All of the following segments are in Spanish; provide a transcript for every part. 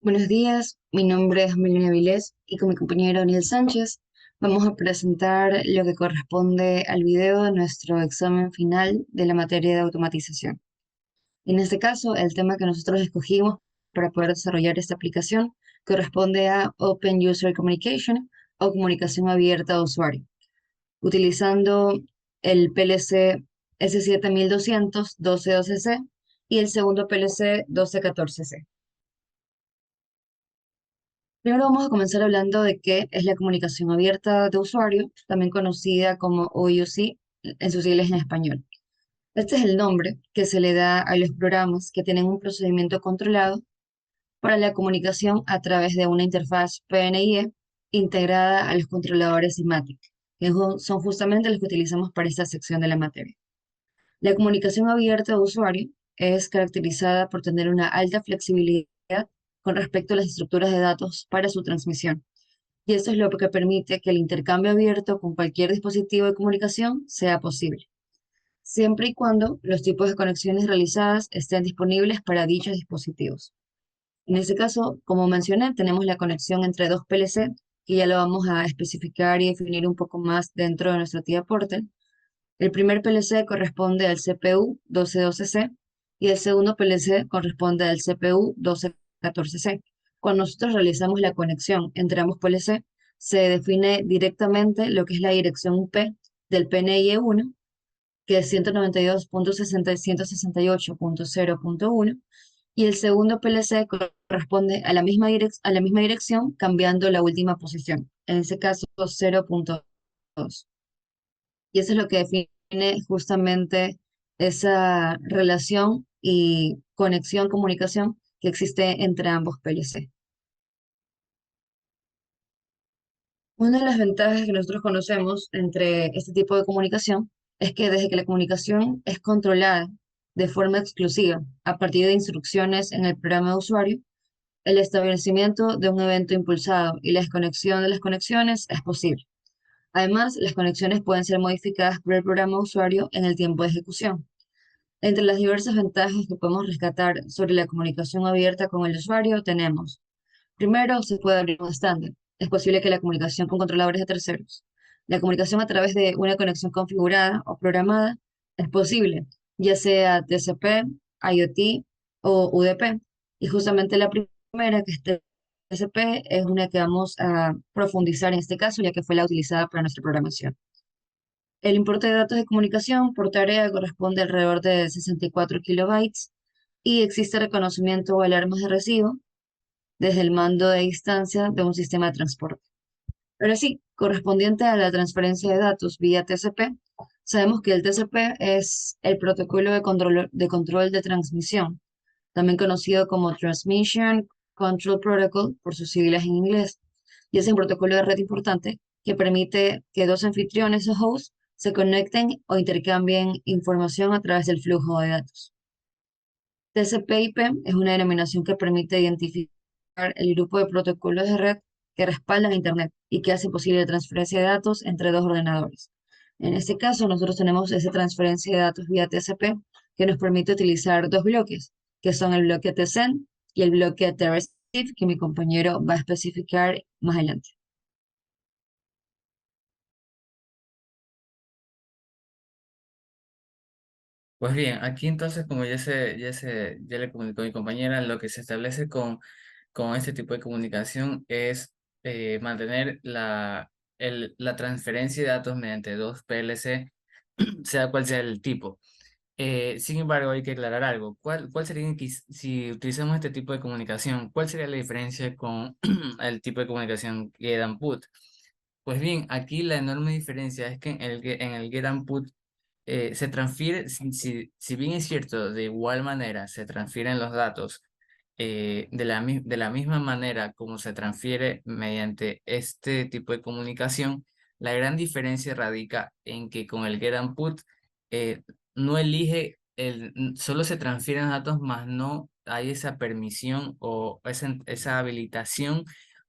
Buenos días, mi nombre es Melina Vilés y con mi compañero Daniel Sánchez vamos a presentar lo que corresponde al video de nuestro examen final de la materia de automatización. En este caso, el tema que nosotros escogimos para poder desarrollar esta aplicación corresponde a Open User Communication o comunicación abierta a usuario, utilizando el PLC S7200 1212C y el segundo PLC 1214C. Primero vamos a comenzar hablando de qué es la comunicación abierta de usuario, también conocida como OUC en sus siglas en español. Este es el nombre que se le da a los programas que tienen un procedimiento controlado para la comunicación a través de una interfaz PNIE integrada a los controladores SIMATIC, que son justamente los que utilizamos para esta sección de la materia. La comunicación abierta de usuario es caracterizada por tener una alta flexibilidad con respecto a las estructuras de datos para su transmisión. Y eso es lo que permite que el intercambio abierto con cualquier dispositivo de comunicación sea posible, siempre y cuando los tipos de conexiones realizadas estén disponibles para dichos dispositivos. En este caso, como mencioné, tenemos la conexión entre dos PLC, que ya lo vamos a especificar y definir un poco más dentro de nuestra tía Portal. El primer PLC corresponde al CPU 1212C y el segundo PLC corresponde al CPU 1214C. Cuando nosotros realizamos la conexión entre ambos PLC, se define directamente lo que es la dirección IP del PNIE 1, que es 192.168.0.1, y el segundo PLC corresponde a a la misma dirección, cambiando la última posición, en ese caso 0.2. Y eso es lo que define justamente esa relación y conexión, comunicación que existe entre ambos PLC. Una de las ventajas que nosotros conocemos entre este tipo de comunicación es que desde que la comunicación es controlada de forma exclusiva a partir de instrucciones en el programa de usuario, el establecimiento de un evento impulsado y la desconexión de las conexiones es posible. Además, las conexiones pueden ser modificadas por el programa de usuario en el tiempo de ejecución. Entre las diversas ventajas que podemos rescatar sobre la comunicación abierta con el usuario tenemos: primero, se puede abrir un estándar. Es posible que la comunicación con controladores de terceros. La comunicación a través de una conexión configurada o programada es posible, ya sea TCP, IoT o UDP. Y justamente la primera, que es TCP, es una que vamos a profundizar en este caso, ya que fue la utilizada para nuestra programación. El importe de datos de comunicación por tarea corresponde alrededor de 64 kilobytes y existe reconocimiento o alarmas de recibo desde el mando de distancia de un sistema de transporte. Pero sí, correspondiente a la transferencia de datos vía TCP, sabemos que el TCP es el protocolo de control de transmisión, también conocido como Transmission Control Protocol por sus siglas en inglés, y es un protocolo de red importante que permite que dos anfitriones o hosts se conecten o intercambien información a través del flujo de datos. TCP/IP es una denominación que permite identificar el grupo de protocolos de red que respaldan Internet y que hace posible la transferencia de datos entre dos ordenadores. En este caso, nosotros tenemos esa transferencia de datos vía TCP que nos permite utilizar dos bloques, que son el bloque TSEND y el bloque TRECEIVE, que mi compañero va a especificar más adelante. Pues bien, aquí entonces, como ya le comunicó mi compañera, lo que se establece con este tipo de comunicación es mantener la transferencia de datos mediante dos PLC, sea cual sea el tipo. Sin embargo, hay que aclarar algo. ¿Cuál sería, si utilizamos este tipo de comunicación, cuál sería la diferencia con el tipo de comunicación get and put? Pues bien, aquí la enorme diferencia es que en el get and put se transfiere, si bien es cierto, de igual manera se transfieren los datos de la misma manera como se transfiere mediante este tipo de comunicación, la gran diferencia radica en que con el get and put eh, no elige, solo se transfieren datos, más no hay esa permisión o esa habilitación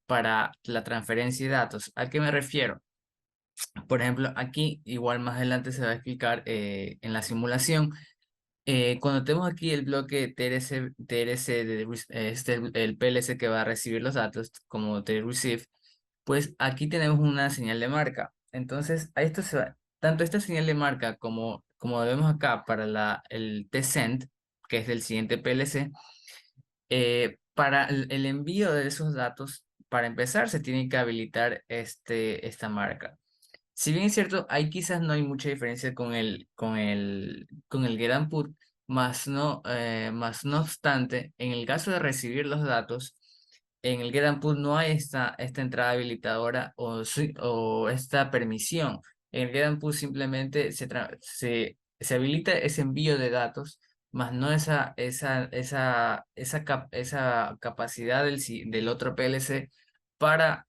para la transferencia de datos. ¿A qué me refiero? Por ejemplo, aquí igual más adelante se va a explicar en la simulación. Cuando tenemos aquí el bloque TRC el PLC que va a recibir los datos como TReceive, pues aquí tenemos una señal de marca. Entonces, tanto esta señal de marca como vemos acá para el tsend, que es del siguiente PLC, para el envío de esos datos, para empezar, se tiene que habilitar esta marca. Si bien es cierto, ahí quizás no hay mucha diferencia con el get and put, más no obstante, en el caso de recibir los datos, en el get and put no hay esta entrada habilitadora o esta permisión. En el get and put simplemente se habilita ese envío de datos, más no esa capacidad del otro PLC para,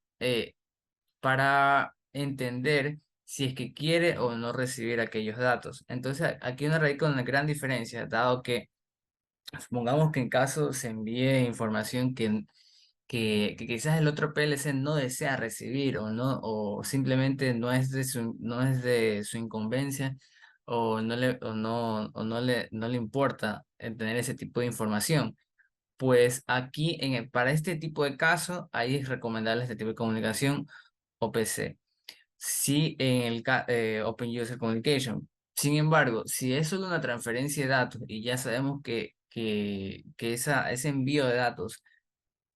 para entender si es que quiere o no recibir aquellos datos. Entonces, aquí una radica una gran diferencia, dado que supongamos que en caso se envíe información que quizás el otro PLC no desea recibir o no, o simplemente no es de su incumbencia o no le importa tener ese tipo de información. Pues aquí, para este tipo de caso, ahí es recomendable este tipo de comunicación OPC. Sí, Open User Communication. Sin embargo, si es solo una transferencia de datos y ya sabemos que ese envío de datos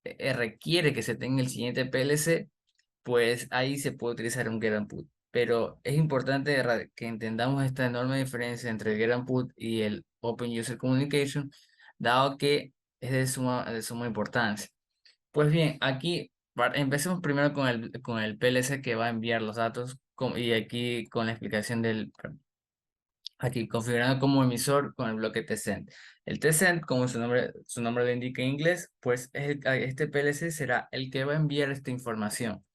requiere que se tenga el siguiente PLC, pues ahí se puede utilizar un get and put. Pero es importante que entendamos esta enorme diferencia entre el get and put y el Open User Communication, dado que es de suma importancia. Pues bien, aquí empecemos primero con el PLC que va a enviar los datos y aquí con la explicación aquí configurando como emisor con el bloque tsend. El tsend, como su nombre lo indica en inglés, pues este PLC será el que va a enviar esta información.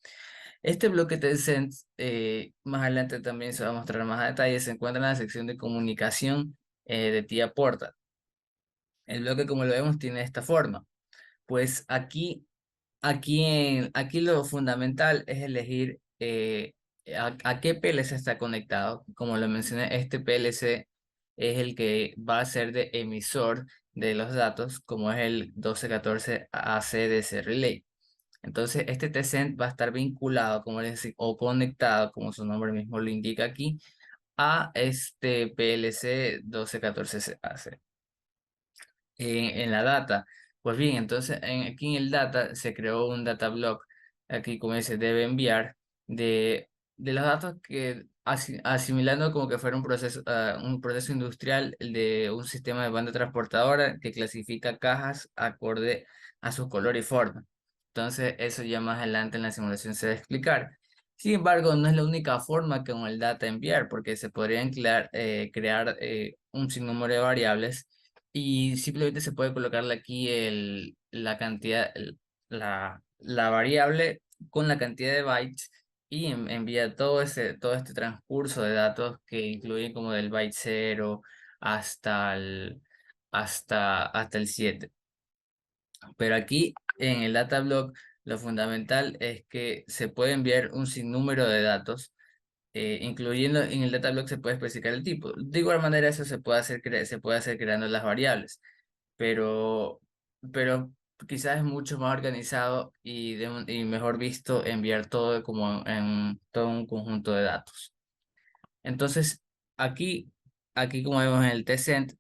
Este bloque tsend, más adelante también se va a mostrar más a detalle, se encuentra en la sección de comunicación de TIA Portal. El bloque, como lo vemos, tiene esta forma. Pues aquí lo fundamental es elegir a qué PLC está conectado. Como lo mencioné, este PLC es el que va a ser de emisor de los datos, como es el 1214 ACDC Relay. Entonces, este tsend va a estar vinculado, como les decía, o conectado, como su nombre mismo lo indica aquí, a este PLC 1214 AC en la data. Pues bien, entonces aquí en el data se creó un data block. Aquí, como dice, debe enviar de los datos que asimilando como que fuera un proceso industrial el de un sistema de banda transportadora que clasifica cajas acorde a su color y forma. Entonces, eso ya más adelante en la simulación se va a explicar. Sin embargo, no es la única forma que con el data enviar, porque se podrían crear un sinnúmero de variables y simplemente se puede colocarle aquí la cantidad, la variable con la cantidad de bytes y envía todo este transcurso de datos que incluye como del byte 0 hasta el 7. Pero aquí en el data block lo fundamental es que se puede enviar un sinnúmero de datos incluyendo en el data block se puede especificar el tipo. De igual manera, eso se puede hacer creando las variables, pero, pero quizás es mucho más organizado y mejor visto enviar todo como en todo un conjunto de datos. Entonces, aquí, como vemos en el tsend,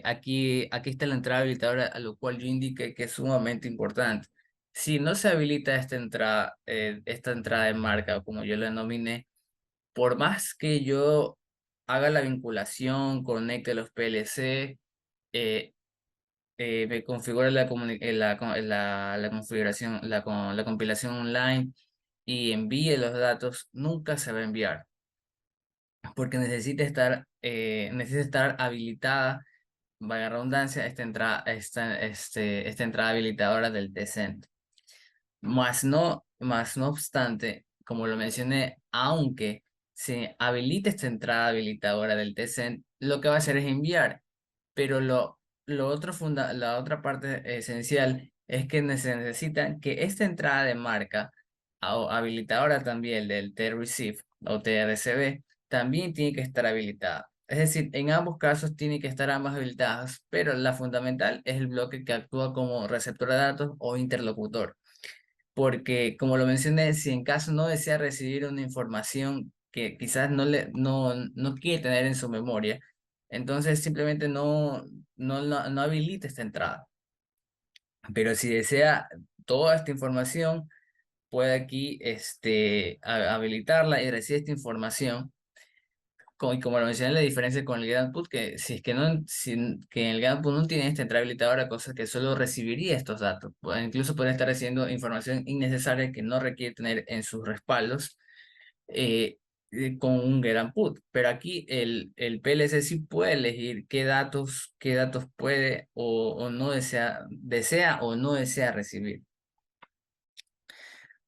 aquí está la entrada habilitadora, a lo cual yo indiqué que es sumamente importante. Si no se habilita esta entrada de marca, o como yo la denominé, por más que yo haga la vinculación, conecte los PLC, eh, me configure la configuración, la compilación online y envíe los datos, nunca se va a enviar, porque necesita estar habilitada, valga la redundancia, esta entrada habilitadora del tsend. Más no obstante, como lo mencioné, aunque se habilite esta entrada habilitadora del tsend, lo que va a hacer es enviar. Pero la otra parte esencial es que se necesita que esta entrada de marca o habilitadora también del TReceive o TRCB también tiene que estar habilitada. Es decir, en ambos casos tiene que estar ambas habilitadas, pero la fundamental es el bloque que actúa como receptor de datos o interlocutor. Porque, como lo mencioné, si en caso no desea recibir una información que quizás no quiere tener en su memoria, entonces simplemente no habilita esta entrada. Pero si desea toda esta información, puede aquí habilitarla y recibe esta información. Y como lo mencioné, la diferencia con el get output, que si es que no, que en el get output no tiene esta entrada habilitadora, cosa que solo recibiría estos datos. Incluso puede estar recibiendo información innecesaria que no requiere tener en sus respaldos eh, con un get output. Pero aquí el PLC sí puede elegir qué datos puede o no desea o no desea recibir.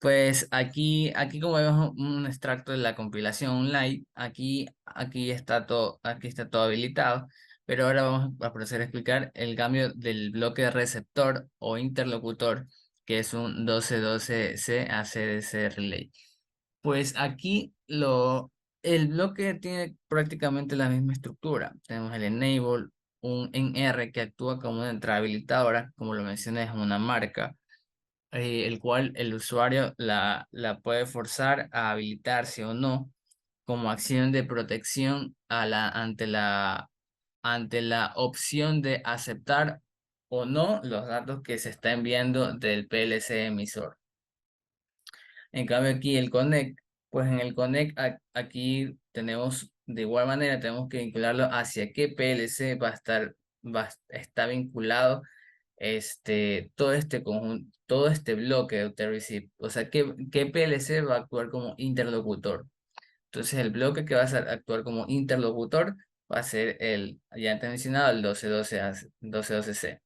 Pues aquí como vemos un extracto de la compilación online, aquí está todo habilitado, pero ahora vamos a proceder a explicar el cambio del bloque de receptor o interlocutor, que es un 1212C a CDC Relay. Pues el bloque tiene prácticamente la misma estructura. Tenemos el enable, un NR que actúa como una entrada habilitadora, como lo mencioné, es una marca el cual el usuario la puede forzar a habilitarse o no como acción de protección ante la opción de aceptar o no los datos que se está enviando del PLC emisor. En cambio aquí el connect, pues en el connect aquí tenemos de igual manera tenemos que vincularlo hacia qué PLC está vinculado todo este conjunto, todo este bloque de Authority, o sea, ¿qué PLC va a actuar como interlocutor? Entonces, el bloque que va a actuar como interlocutor va a ser el, ya antes mencionado, el 1212C.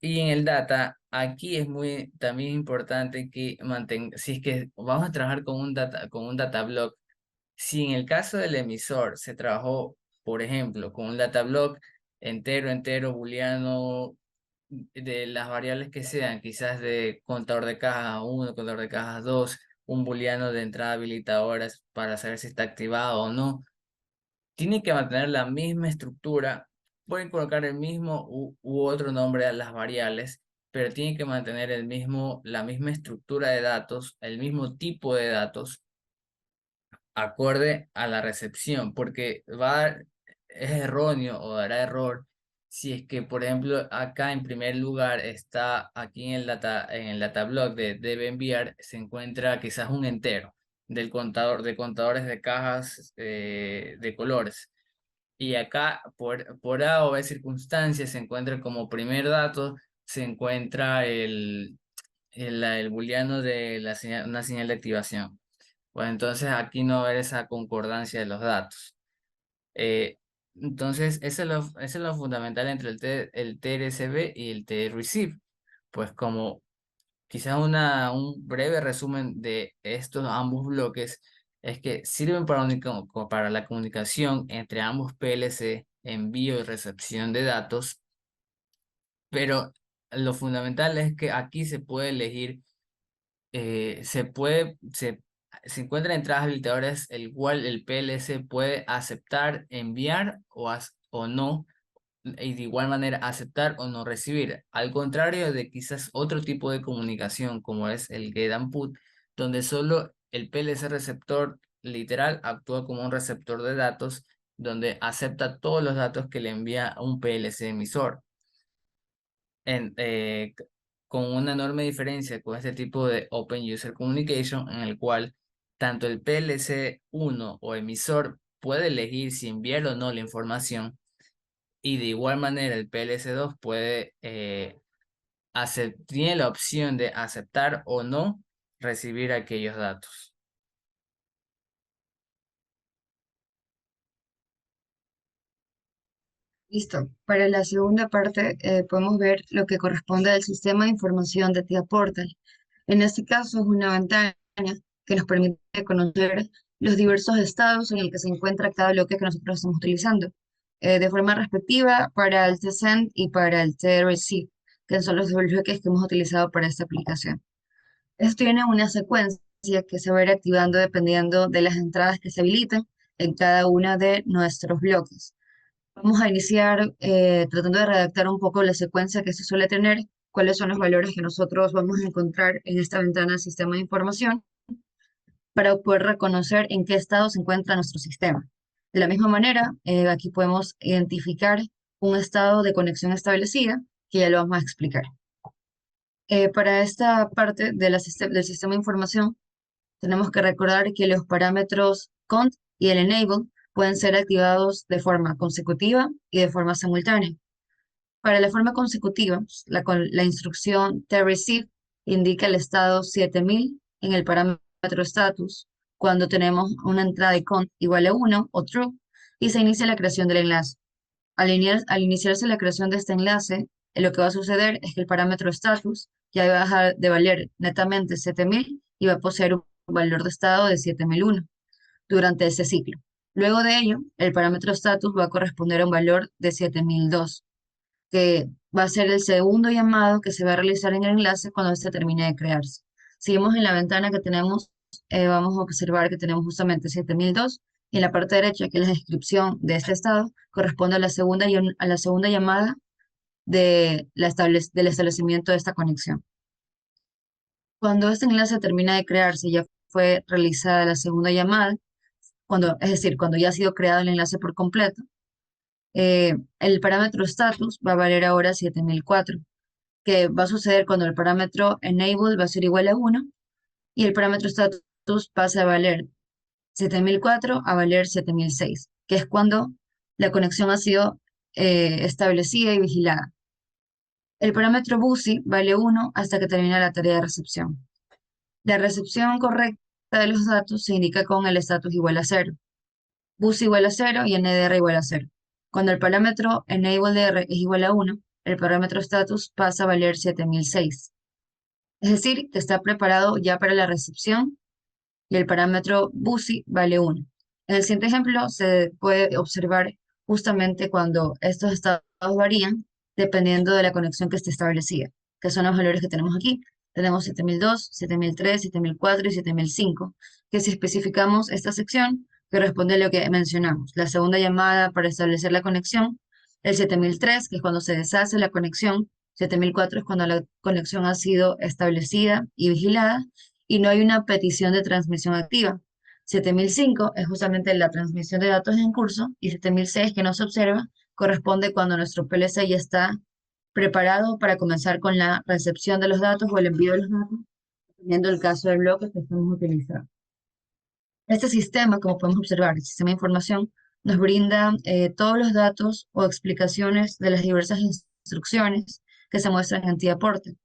Y en el data, aquí es muy también importante que mantenga, si es que vamos a trabajar con un data block, si en el caso del emisor se trabajó, por ejemplo, con un data block entero, booleano, de las variables que sean, quizás de contador de cajas 1, contador de cajas 2, un booleano de entrada habilitadoras para saber si está activado o no, tiene que mantener la misma estructura, pueden colocar el mismo u otro nombre a las variables, pero tiene que mantener la misma estructura de datos, el mismo tipo de datos acorde a la recepción, porque es erróneo o dará error si es que, por ejemplo, acá en primer lugar está aquí en el data block de debe enviar, se encuentra quizás un entero de contadores de cajas de colores. Y acá, por A o B circunstancias, se encuentra como primer dato, se encuentra el booleano de una señal de activación. Pues entonces aquí no va a haber esa concordancia de los datos. Eh, entonces, eso es lo fundamental entre el TRSB y el TReceive. Pues como quizás un breve resumen de estos ambos bloques es que sirven para la comunicación entre ambos PLC, envío y recepción de datos, pero lo fundamental es que aquí se puede elegir se encuentran entradas habilitadoras el cual el PLC puede aceptar, enviar o no, y de igual manera aceptar o no recibir. Al contrario de quizás otro tipo de comunicación como es el get and put, donde solo el PLC receptor literal actúa como un receptor de datos, donde acepta todos los datos que le envía un PLC emisor en, eh, con una enorme diferencia con este tipo de Open User Communication en el cual tanto el PLC1 o emisor puede elegir si enviar o no la información y de igual manera el PLC2 tiene la opción de aceptar o no recibir aquellos datos. Listo. Para la segunda parte, podemos ver lo que corresponde al sistema de información de TIA Portal. En este caso, es una ventana que nos permite conocer los diversos estados en el que se encuentra cada bloque que nosotros estamos utilizando, de forma respectiva para el TSEND y para el TRC, que son los dos bloques que hemos utilizado para esta aplicación. Esto tiene una secuencia que se va a ir activando dependiendo de las entradas que se habiliten, en cada uno de nuestros bloques. Vamos a iniciar tratando de redactar un poco la secuencia que se suele tener, cuáles son los valores que nosotros vamos a encontrar en esta ventana de sistema de información para poder reconocer en qué estado se encuentra nuestro sistema. De la misma manera, aquí podemos identificar un estado de conexión establecida, que ya lo vamos a explicar. Para esta parte de del sistema de información, tenemos que recordar que los parámetros cont y el enable pueden ser activados de forma consecutiva y de forma simultánea. Para la forma consecutiva, pues, la instrucción tReceive indica el estado 7000 en el parámetro status cuando tenemos una entrada de cont igual a 1 o true y se inicia la creación del enlace. Al iniciarse la creación de este enlace, lo que va a suceder es que el parámetro status ya va a dejar de valer netamente 7000 y va a poseer un valor de estado de 7001 durante ese ciclo. Luego de ello, el parámetro status va a corresponder a un valor de 7002, que va a ser el segundo llamado que se va a realizar en el enlace cuando este termine de crearse. Seguimos en la ventana que tenemos, vamos a observar que tenemos justamente 7002 y en la parte derecha, que es la descripción de este estado, corresponde a a la segunda llamada del establecimiento de esta conexión. Cuando este enlace termina de crearse, ya fue realizada la segunda llamada, es decir, cuando ya ha sido creado el enlace por completo, el parámetro status va a valer ahora 7004, que va a suceder cuando el parámetro enable va a ser igual a 1 y el parámetro status pasa a valer 7004 a valer 7006, que es cuando la conexión ha sido establecida y vigilada. El parámetro BUSI vale 1 hasta que termina la tarea de recepción. La recepción correcta de los datos se indica con el status igual a 0, BUSI igual a 0 y NDR igual a 0. Cuando el parámetro enabledr es igual a 1, el parámetro status pasa a valer 7006. Es decir, que está preparado ya para la recepción y el parámetro BUSI vale 1. En el siguiente ejemplo se puede observar justamente cuando estos estados varían dependiendo de la conexión que esté establecida, que son los valores que tenemos aquí. Tenemos 7002, 7003, 7004 y 7005, que si especificamos esta sección, que responde a lo que mencionamos, la segunda llamada para establecer la conexión, el 7003, que es cuando se deshace la conexión, 7004 es cuando la conexión ha sido establecida y vigilada, y no hay una petición de transmisión activa. 7005 es justamente la transmisión de datos en curso y 7006 que no se observa corresponde cuando nuestro PLC ya está preparado para comenzar con la recepción de los datos o el envío de los datos, dependiendo del caso del bloque que estamos utilizando. Este sistema, como podemos observar, el sistema de información, nos brinda todos los datos o explicaciones de las diversas instrucciones que se muestran en TIAporte.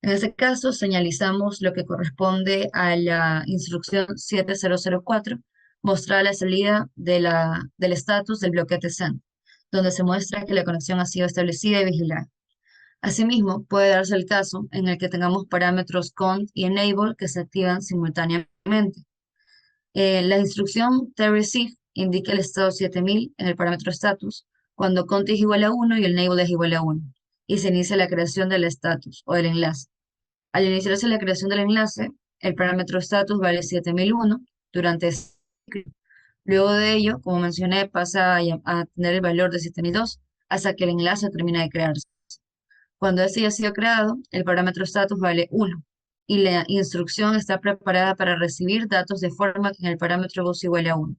En este caso, señalizamos lo que corresponde a la instrucción 7004, mostrar la salida del estatus del bloque TSEND, donde se muestra que la conexión ha sido establecida y vigilada. Asimismo, puede darse el caso en el que tengamos parámetros cont y enable que se activan simultáneamente. La instrucción tReceive indica el estado 7000 en el parámetro status cuando cont es igual a 1 y el enable es igual a 1, y se inicia la creación del status o del enlace. Al iniciarse la creación del enlace, el parámetro status vale 7001 durante este ciclo. Luego de ello, como mencioné, pasa a tener el valor de 7002 hasta que el enlace termina de crearse. Cuando este ya ha sido creado, el parámetro status vale 1 y la instrucción está preparada para recibir datos de forma que en el parámetro BUSI iguale a 1.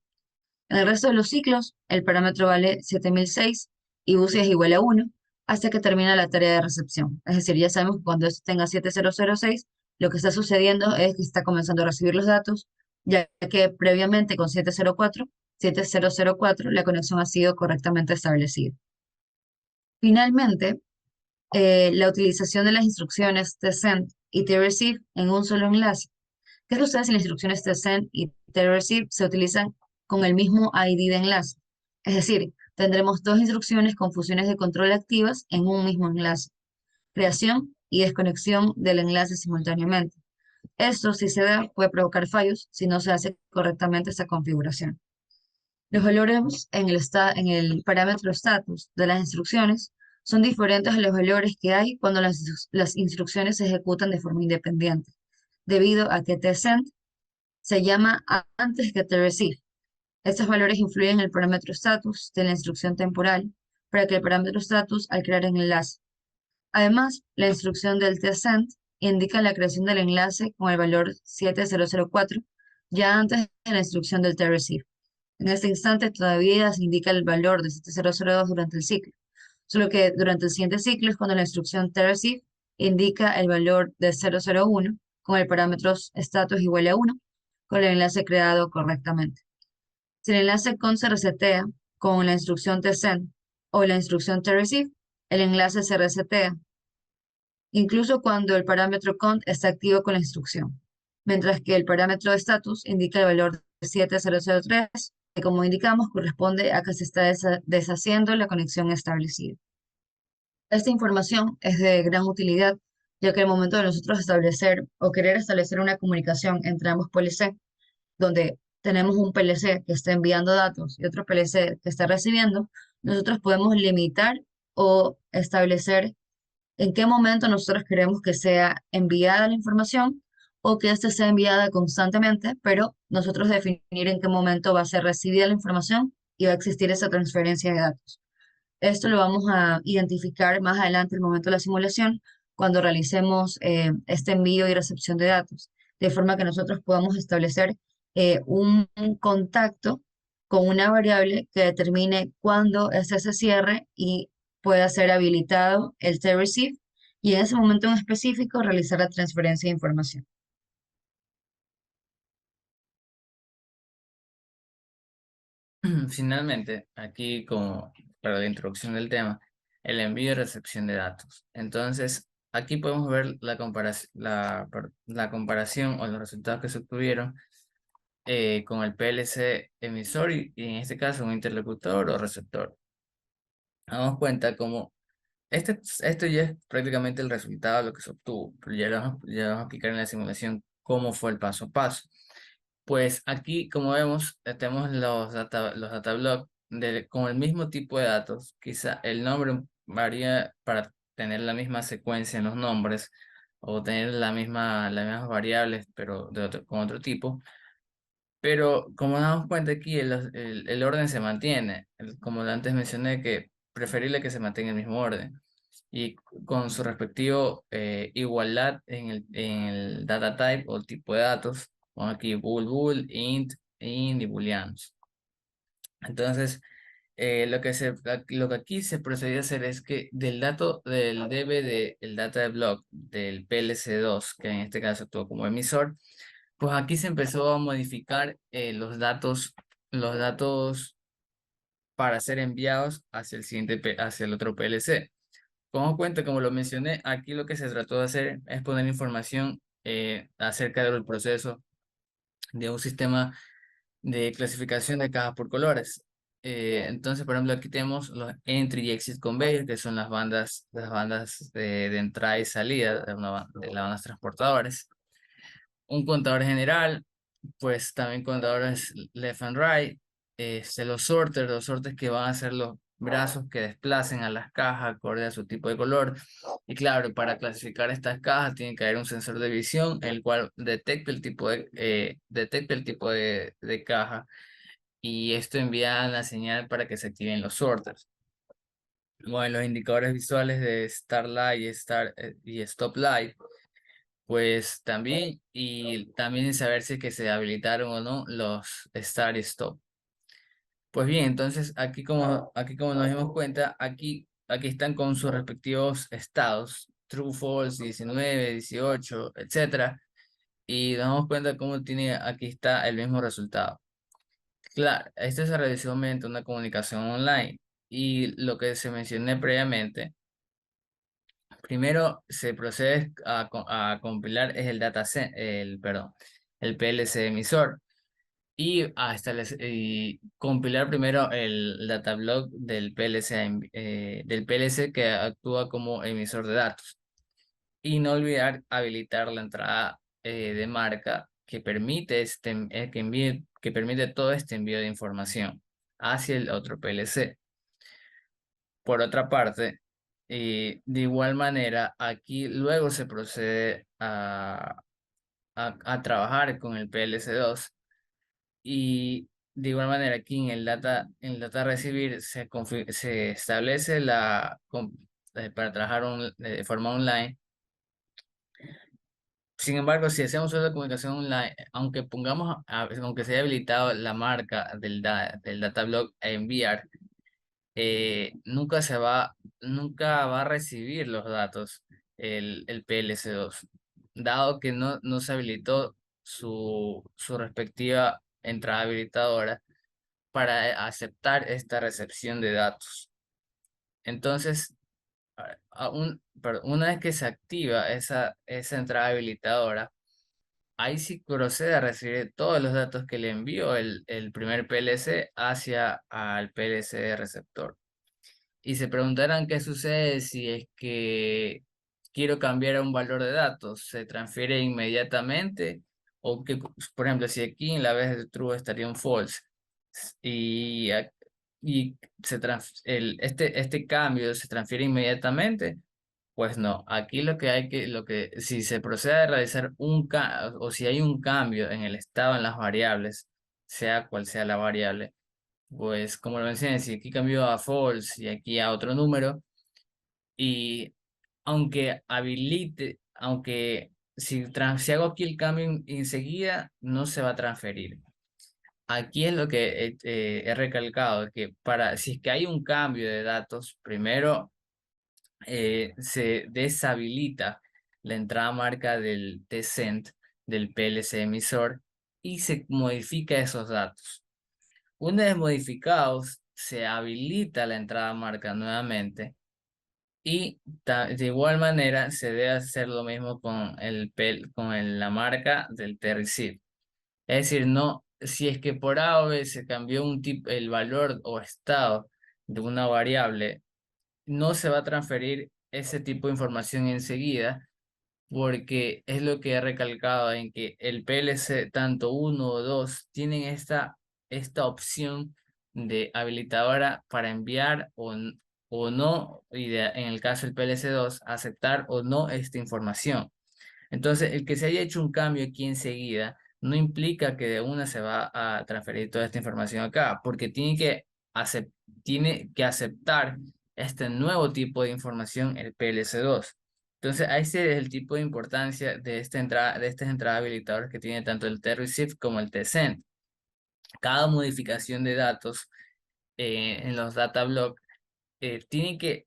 En el resto de los ciclos, el parámetro vale 7006 y BUSI es igual a 1 hasta que termina la tarea de recepción. Es decir, ya sabemos que cuando esto tenga 7006, lo que está sucediendo es que está comenzando a recibir los datos, ya que previamente con 7004, la conexión ha sido correctamente establecida. Finalmente, la utilización de las instrucciones tsend y treceive en un solo enlace. ¿Qué sucede si las instrucciones tsend y treceive se utilizan con el mismo ID de enlace? Es decir, tendremos dos instrucciones con funciones de control activas en un mismo enlace, creación y desconexión del enlace simultáneamente. Esto, si se da, puede provocar fallos si no se hace correctamente esta configuración. Los valores en el parámetro status de las instrucciones son diferentes a los valores que hay cuando las instrucciones se ejecutan de forma independiente, debido a que tsend se llama antes que treceive Estos valores influyen en el parámetro status de la instrucción temporal para que el parámetro status al crear el enlace. Además, la instrucción del tsend indica la creación del enlace con el valor 7004 ya antes de la instrucción del treceive. En este instante todavía se indica el valor de 7002 durante el ciclo, solo que durante el siguiente ciclo es cuando la instrucción treceive indica el valor de 001 con el parámetro status igual a 1 con el enlace creado correctamente. Si el enlace con se resetea con la instrucción tsend o la instrucción treceive, el enlace se resetea incluso cuando el parámetro cont está activo con la instrucción, mientras que el parámetro status indica el valor de 7003, que como indicamos corresponde a que se está deshaciendo la conexión establecida. Esta información es de gran utilidad, ya que al momento de nosotros establecer o querer establecer una comunicación entre ambos PLC, donde tenemos un PLC que está enviando datos y otro PLC que está recibiendo, nosotros podemos limitar o establecer en qué momento nosotros queremos que sea enviada la información o que ésta sea enviada constantemente, pero nosotros definir en qué momento va a ser recibida la información y va a existir esa transferencia de datos. Esto lo vamos a identificar más adelante, el momento de la simulación, cuando realicemos este envío y recepción de datos, de forma que nosotros podamos establecer un contacto con una variable que determine cuándo ese se cierre y pueda ser habilitado el receive y en ese momento en específico realizar la transferencia de información. Finalmente, aquí como para la introducción del tema, el envío y recepción de datos. Entonces, aquí podemos ver la comparación o los resultados que se obtuvieron con el PLC emisor y en este caso un interlocutor o receptor. Damos cuenta como esto ya es prácticamente el resultado de lo que se obtuvo, pero ya vamos a aplicar en la simulación cómo fue el paso a paso. Pues aquí, como vemos, tenemos los data blocks con el mismo tipo de datos. Quizá el nombre varía para tener la misma secuencia en los nombres o tener las mismas variables, pero con otro tipo. Pero como nos damos cuenta aquí, el orden se mantiene. Como antes mencioné, que preferible que se mantenga el mismo orden. Y con su respectivo igualdad en el data type o tipo de datos. Como aquí bool, int y booleanos. Entonces, lo que aquí se procedió a hacer es que del DB del data block del PLC2, que en este caso actuó como emisor, pues aquí se empezó a modificar los datos para ser enviados hacia hacia el otro PLC. Como cuenta, como lo mencioné, aquí lo que se trató de hacer es poner información acerca del proceso de un sistema de clasificación de cajas por colores. Entonces, por ejemplo, aquí tenemos los entry y exit conveyors, que son las bandas de entrada y salida de las bandas transportadoras. Un contador general, pues también contadores left and right, los sorters que van a ser los brazos que desplacen a las cajas acorde a su tipo de color. Y claro, para clasificar estas cajas tiene que haber un sensor de visión, el cual detecte el tipo de caja y esto envía la señal para que se activen los sorters. Bueno, los indicadores visuales de Start Light y Stop Light pues también, y también saber si es que se habilitaron o no los Start y Stop. Pues bien, entonces aquí como nos dimos cuenta, aquí están con sus respectivos estados, true, false, 19, 18, etcétera. Y nos damos cuenta cómo aquí está el mismo resultado. Claro, esto se realizó mediante una comunicación online. Y lo que se mencioné previamente, primero se procede a compilar es el PLC emisor y compilar primero el datablock del PLC que actúa como emisor de datos y no olvidar habilitar la entrada de marca que permite que permite todo este envío de información hacia el otro PLC. Por otra parte, de igual manera, aquí luego se procede a trabajar con el PLC2 De igual manera, aquí en el data recibir se establece para trabajar de forma online. Sin embargo, si hacemos uso de comunicación online, aunque aunque se haya habilitado la marca del data block a enviar, nunca va a recibir los datos el PLC2, dado que no se habilitó su respectiva entrada habilitadora para aceptar esta recepción de datos. Entonces, una vez que se activa esa entrada habilitadora, ahí sí procede a recibir todos los datos que le envió el primer PLC hacia al PLC de receptor. Y se preguntarán qué sucede si es que quiero cambiar un valor de datos, ¿se transfiere inmediatamente? O que, por ejemplo, si aquí en la vez de true estaría un false y, ac- y este cambio se transfiere inmediatamente, pues no. Aquí si se procede a realizar o si hay un cambio en el estado en las variables, sea cual sea la variable, pues como lo mencioné, si aquí cambió a false y aquí a otro número, y aunque si hago aquí el cambio enseguida, no se va a transferir. Aquí es lo que he recalcado, que si es que hay un cambio de datos, primero se deshabilita la entrada marca del tsend del PLC emisor y se modifica esos datos. Una vez modificados, se habilita la entrada marca nuevamente y de igual manera se debe hacer lo mismo con la marca del T-Receive. Es decir, no, si es que por A o B se cambió el valor o estado de una variable, no se va a transferir ese tipo de información enseguida, porque es lo que he recalcado en que el PLC, tanto uno o dos, tienen esta opción de habilitadora para enviar o no, en el caso del PLC2, aceptar o no esta información. Entonces, el que se haya hecho un cambio aquí enseguida no implica que de una se va a transferir toda esta información acá, porque tiene que aceptar este nuevo tipo de información, el PLC2. Entonces, ese es el tipo de importancia de estas entradas habilitadoras que tiene tanto el T-Receive como el T-Send. Cada modificación de datos en los data blocks tiene que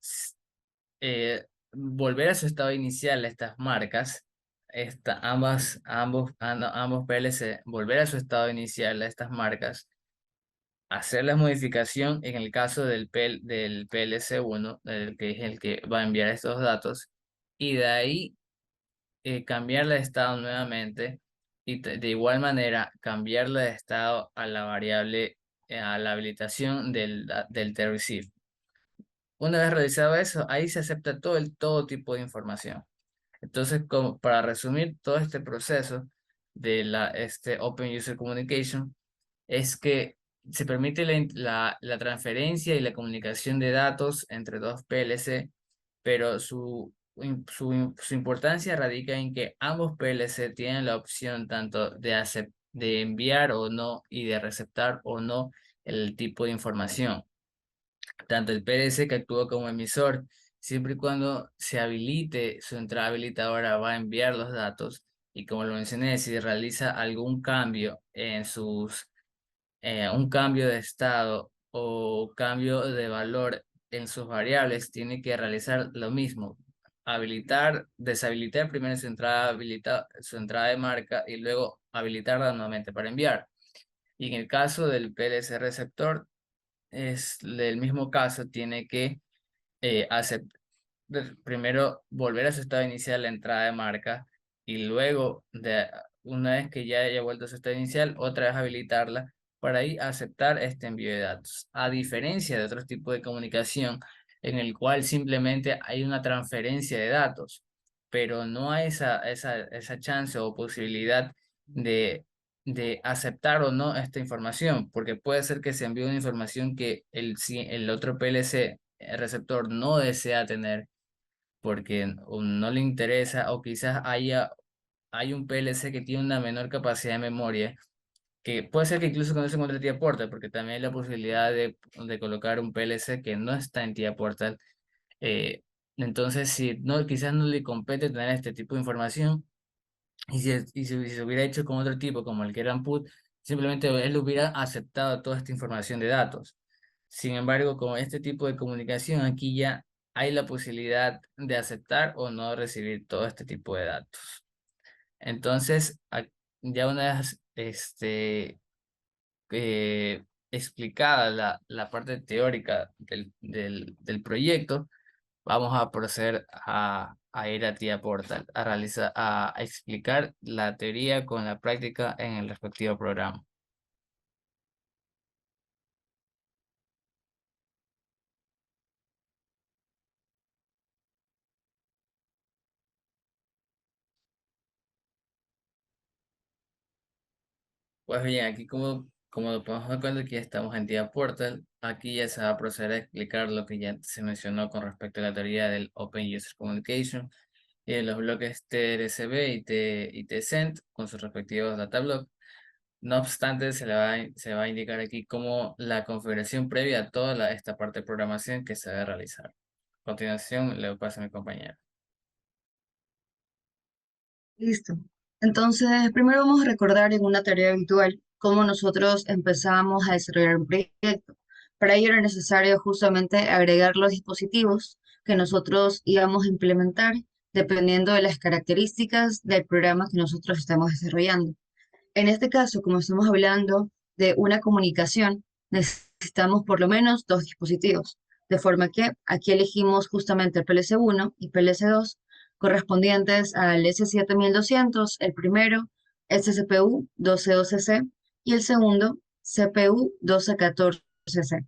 volver a su estado inicial estas marcas, ambos PLC, volver a su estado inicial a estas marcas, hacer la modificación en el caso del PLC1, que es el que va a enviar estos datos, y de ahí cambiarle de estado nuevamente, y de igual manera cambiarle de estado a la variable, a la habilitación del T-Receive. Una vez realizado eso, ahí se acepta todo tipo de información. Entonces, como para resumir todo este proceso de este Open User Communication, es que se permite la transferencia y la comunicación de datos entre dos PLC, pero su importancia radica en que ambos PLC tienen la opción tanto de enviar o no y de receptar o no el tipo de información. Tanto el PLC que actúa como emisor, siempre y cuando se habilite su entrada habilitadora, va a enviar los datos. Y como lo mencioné, si realiza algún cambio un cambio de estado o cambio de valor en sus variables, tiene que realizar lo mismo. Deshabilitar primero su entrada de marca y luego habilitarla nuevamente para enviar. Y en el caso del PLC receptor, es el mismo caso, tiene que primero volver a su estado inicial la entrada de marca y luego, una vez que ya haya vuelto a su estado inicial, otra vez habilitarla para ahí aceptar este envío de datos. A diferencia de otros tipos de comunicación en el cual simplemente hay una transferencia de datos, pero no hay esa chance o posibilidad de aceptar o no esta información, porque puede ser que se envíe una información que el otro PLC el receptor no desea tener porque o no le interesa o quizás hay un PLC que tiene una menor capacidad de memoria que puede ser que incluso cuando se encuentre TIA Portal, porque también hay la posibilidad de colocar un PLC que no está en TIA Portal. eh, entonces, si no, quizás no le compete tener este tipo de información, y si se hubiera hecho con otro tipo, como el que era put, simplemente él hubiera aceptado toda esta información de datos. Sin embargo, con este tipo de comunicación, aquí ya hay la posibilidad de aceptar o no recibir todo este tipo de datos. Entonces, ya una vez explicada la parte teórica del proyecto, vamos a proceder a ir a TIA Portal, a explicar la teoría con la práctica en el respectivo programa. Pues bien, aquí como lo podemos dar cuenta que ya estamos en TIA Portal, aquí ya se va a proceder a explicar lo que ya se mencionó con respecto a la teoría del Open User Communication y de los bloques TRCB y TSEND con sus respectivos data blocks. No obstante, se va a indicar aquí como la configuración previa a toda esta parte de programación que se debe realizar. A continuación, le paso a mi compañero. Listo. Entonces, primero vamos a recordar en una tarea habitual cómo nosotros empezamos a desarrollar un proyecto. Para ello era necesario justamente agregar los dispositivos que nosotros íbamos a implementar dependiendo de las características del programa que nosotros estamos desarrollando. En este caso, como estamos hablando de una comunicación, necesitamos por lo menos dos dispositivos, de forma que aquí elegimos justamente el PLC1 y PLC2 correspondientes al S7200, el primero SCPU 1212C y el segundo CPU 1214C.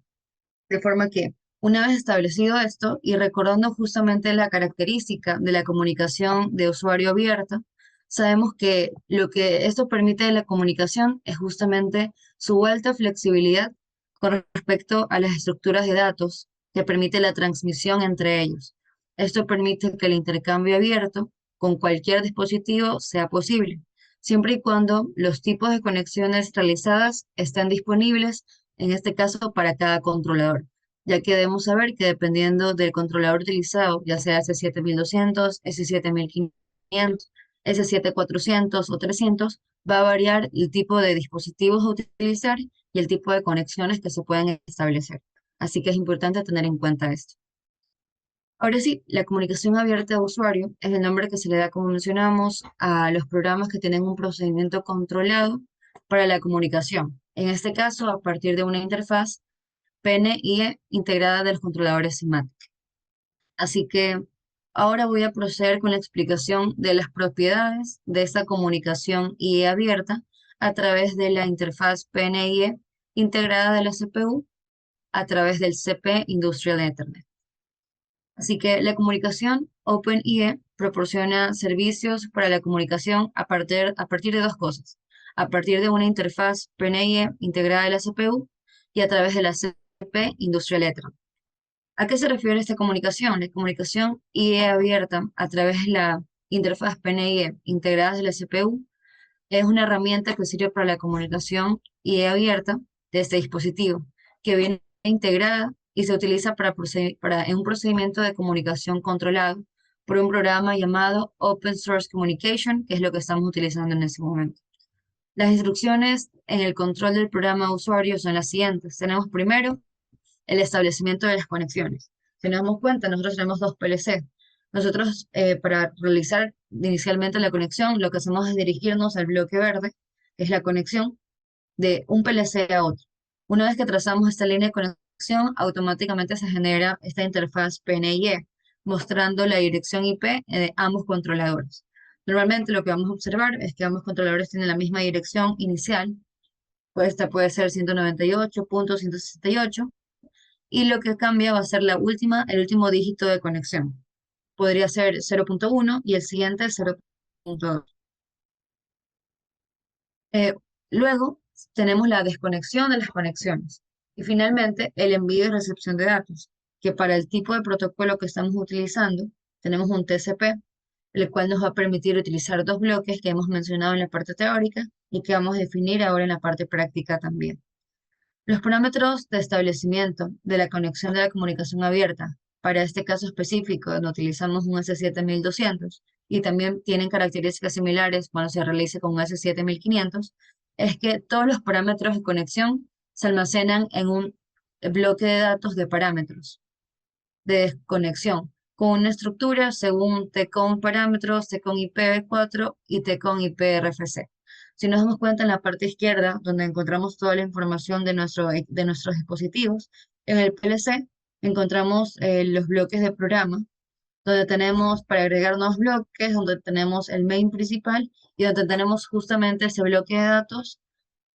De forma que, una vez establecido esto y recordando justamente la característica de la comunicación de usuario abierta, sabemos que lo que esto permite de la comunicación es justamente su alta flexibilidad con respecto a las estructuras de datos que permite la transmisión entre ellos. Esto permite que el intercambio abierto con cualquier dispositivo sea posible, siempre y cuando los tipos de conexiones realizadas estén disponibles, en este caso para cada controlador, ya que debemos saber que dependiendo del controlador utilizado, ya sea S7200, S7500, S7400 o 300, va a variar el tipo de dispositivos a utilizar y el tipo de conexiones que se pueden establecer. Así que es importante tener en cuenta esto. Ahora sí, la comunicación abierta de usuario es el nombre que se le da, como mencionamos, a los programas que tienen un procedimiento controlado para la comunicación. En este caso, a partir de una interfaz PNIE integrada de los controladores SIMATIC. Así que ahora voy a proceder con la explicación de las propiedades de esta comunicación IE abierta a través de la interfaz PNIE integrada de la CPU a través del CP Industrial Ethernet. Así que la comunicación OpenIE proporciona servicios para la comunicación a partir de dos cosas. A partir de una interfaz PNIE integrada de la CPU y a través de la CP Industrial Ethernet. ¿A qué se refiere esta comunicación? La comunicación IE abierta a través de la interfaz PNIE integrada de la CPU es una herramienta que sirve para la comunicación IE abierta de este dispositivo, que viene integrada y se utiliza en un procedimiento de comunicación controlado por un programa llamado Open Source Communication, que es lo que estamos utilizando en ese momento. Las instrucciones en el control del programa de usuario son las siguientes. Tenemos primero el establecimiento de las conexiones. Si nos damos cuenta, nosotros tenemos dos PLC. Nosotros, para realizar inicialmente la conexión, lo que hacemos es dirigirnos al bloque verde, que es la conexión de un PLC a otro. Una vez que trazamos esta línea de conexión, automáticamente se genera esta interfaz PNIE, mostrando la dirección IP de ambos controladores. Normalmente lo que vamos a observar es que ambos controladores tienen la misma dirección inicial, pues esta puede ser 198.168, y lo que cambia va a ser el último dígito de conexión. Podría ser 0.1 y el siguiente 0.2. Eh, Luego tenemos la desconexión de las conexiones y finalmente el envío y recepción de datos, que para el tipo de protocolo que estamos utilizando tenemos un TCP, el cual nos va a permitir utilizar dos bloques que hemos mencionado en la parte teórica, y que vamos a definir ahora en la parte práctica también. Los parámetros de establecimiento de la conexión de la comunicación abierta, para este caso específico, donde utilizamos un S7200 y también tienen características similares cuando se realice con un S7500, es que todos los parámetros de conexión se almacenan en un bloque de datos de parámetros de conexión, con una estructura según TCON parámetros, TCON IPv4 y TCON IPRFC. Si nos damos cuenta en la parte izquierda, donde encontramos toda la información de nuestros dispositivos, en el PLC encontramos los bloques de programa, donde tenemos para agregar nuevos bloques, donde tenemos el main principal y donde tenemos justamente ese bloque de datos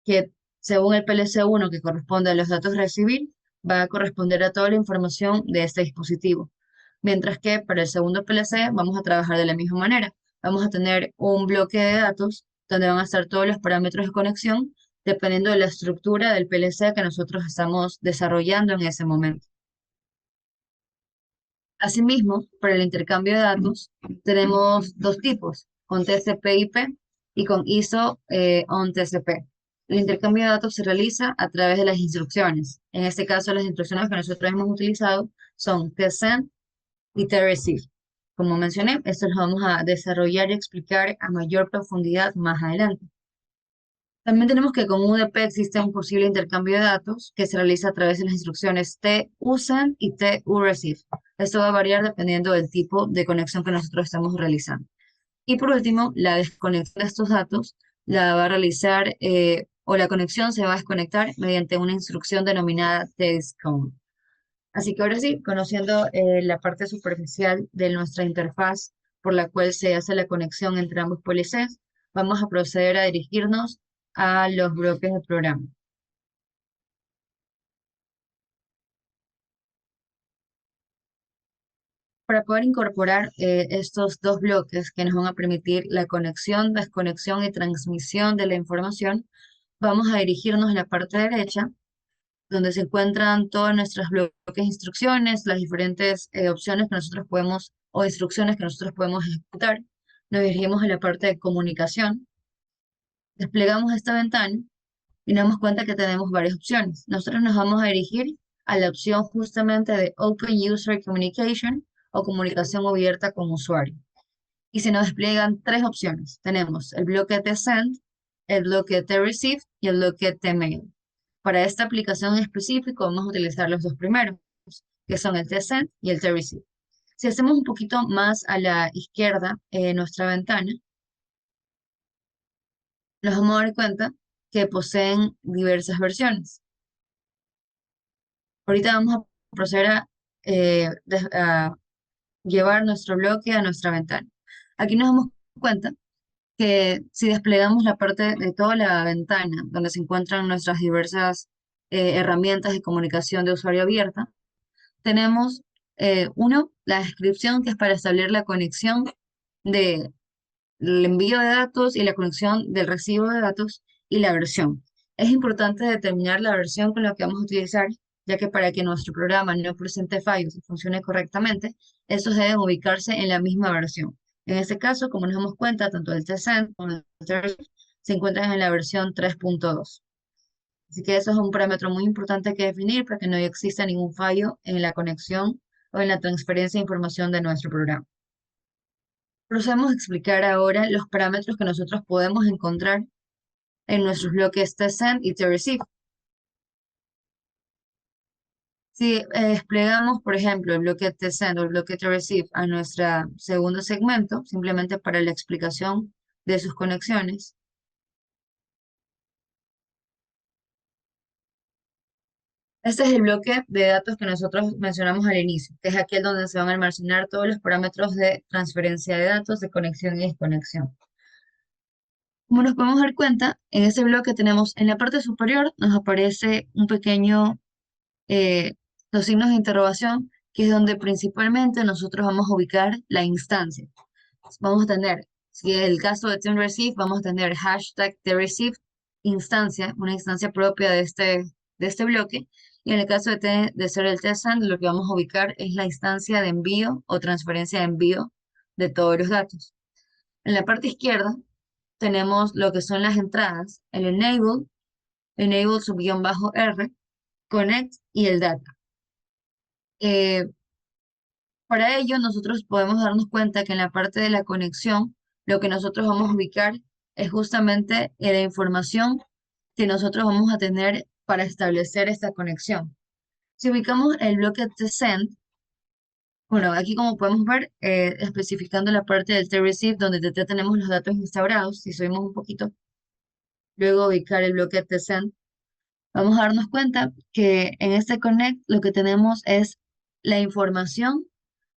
que según el PLC1 que corresponde a los datos a recibir, va a corresponder a toda la información de este dispositivo. Mientras que para el segundo PLC vamos a trabajar de la misma manera. Vamos a tener un bloque de datos donde van a estar todos los parámetros de conexión dependiendo de la estructura del PLC que nosotros estamos desarrollando en ese momento. Asimismo, para el intercambio de datos, tenemos dos tipos, con TCP/IP y con ISO on TCP. El intercambio de datos se realiza a través de las instrucciones. En este caso, las instrucciones que nosotros hemos utilizado son tsend y treceive. Como mencioné, esto lo vamos a desarrollar y explicar a mayor profundidad más adelante. También tenemos que con UDP existe un posible intercambio de datos que se realiza a través de las instrucciones TUSEND y TURECEIVE. Esto va a variar dependiendo del tipo de conexión que nosotros estamos realizando. Y por último, la desconexión de estos datos la va a realizar o la conexión se va a desconectar mediante una instrucción denominada TDiscount. Así que ahora sí, conociendo la parte superficial de nuestra interfaz por la cual se hace la conexión entre ambos PLCs, vamos a proceder a dirigirnos a los bloques de programa. Para poder incorporar estos dos bloques que nos van a permitir la conexión, desconexión y transmisión de la información, vamos a dirigirnos en la parte derecha, donde se encuentran todos nuestros bloques de instrucciones, las diferentes opciones que nosotros podemos o instrucciones que nosotros podemos ejecutar. Nos dirigimos a la parte de comunicación, desplegamos esta ventana y nos damos cuenta que tenemos varias opciones. Nosotros nos vamos a dirigir a la opción justamente de Open User Communication o comunicación abierta con usuario. Y se nos despliegan tres opciones. Tenemos el bloque TSend, el bloque TReceive y el bloque TMail. Para esta aplicación en específico vamos a utilizar los dos primeros, que son el TSend y el TReceive. Si hacemos un poquito más a la izquierda nuestra ventana, nos vamos a dar cuenta que poseen diversas versiones. Ahorita vamos a proceder a llevar nuestro bloque a nuestra ventana. Aquí nos damos cuenta que si desplegamos la parte de toda la ventana donde se encuentran nuestras diversas herramientas de comunicación de usuario abierta, tenemos uno, la descripción que es para establecer la conexión del envío de datos y la conexión del recibo de datos y la versión. Es importante determinar la versión con la que vamos a utilizar, ya que para que nuestro programa no presente fallos y funcione correctamente, estos deben ubicarse en la misma versión. En este caso, como nos damos cuenta, tanto el TSend como el TReceive se encuentran en la versión 3.2. Así que eso es un parámetro muy importante que definir para que no exista ningún fallo en la conexión o en la transferencia de información de nuestro programa. Procedemos a explicar ahora los parámetros que nosotros podemos encontrar en nuestros bloques TSend y TReceive. Si desplegamos, por ejemplo, el bloque TSend o el bloque TReceive a nuestro segundo segmento, simplemente para la explicación de sus conexiones, este es el bloque de datos que nosotros mencionamos al inicio, que es aquel donde se van a almacenar todos los parámetros de transferencia de datos, de conexión y desconexión. Como nos podemos dar cuenta, en ese bloque tenemos en la parte superior, nos aparece un pequeño, eh, los signos de interrogación, que es donde principalmente nosotros vamos a ubicar la instancia. Vamos a tener, si es el caso de TeamReceive, vamos a tener hashtag TeamReceive instancia, una instancia propia de este bloque. Y en el caso de ser el TSend, lo que vamos a ubicar es la instancia de envío o transferencia de envío de todos los datos. En la parte izquierda tenemos lo que son las entradas, el enable subguión bajo R, connect y el data. Eh, para ello, nosotros podemos darnos cuenta que en la parte de la conexión, lo que nosotros vamos a ubicar es justamente la información que nosotros vamos a tener para establecer esta conexión. Si ubicamos el bloque tsend, bueno, aquí como podemos ver, especificando la parte del treceive, donde ya tenemos los datos instaurados, si subimos un poquito, luego ubicar el bloque tsend, vamos a darnos cuenta que en este connect lo que tenemos es la información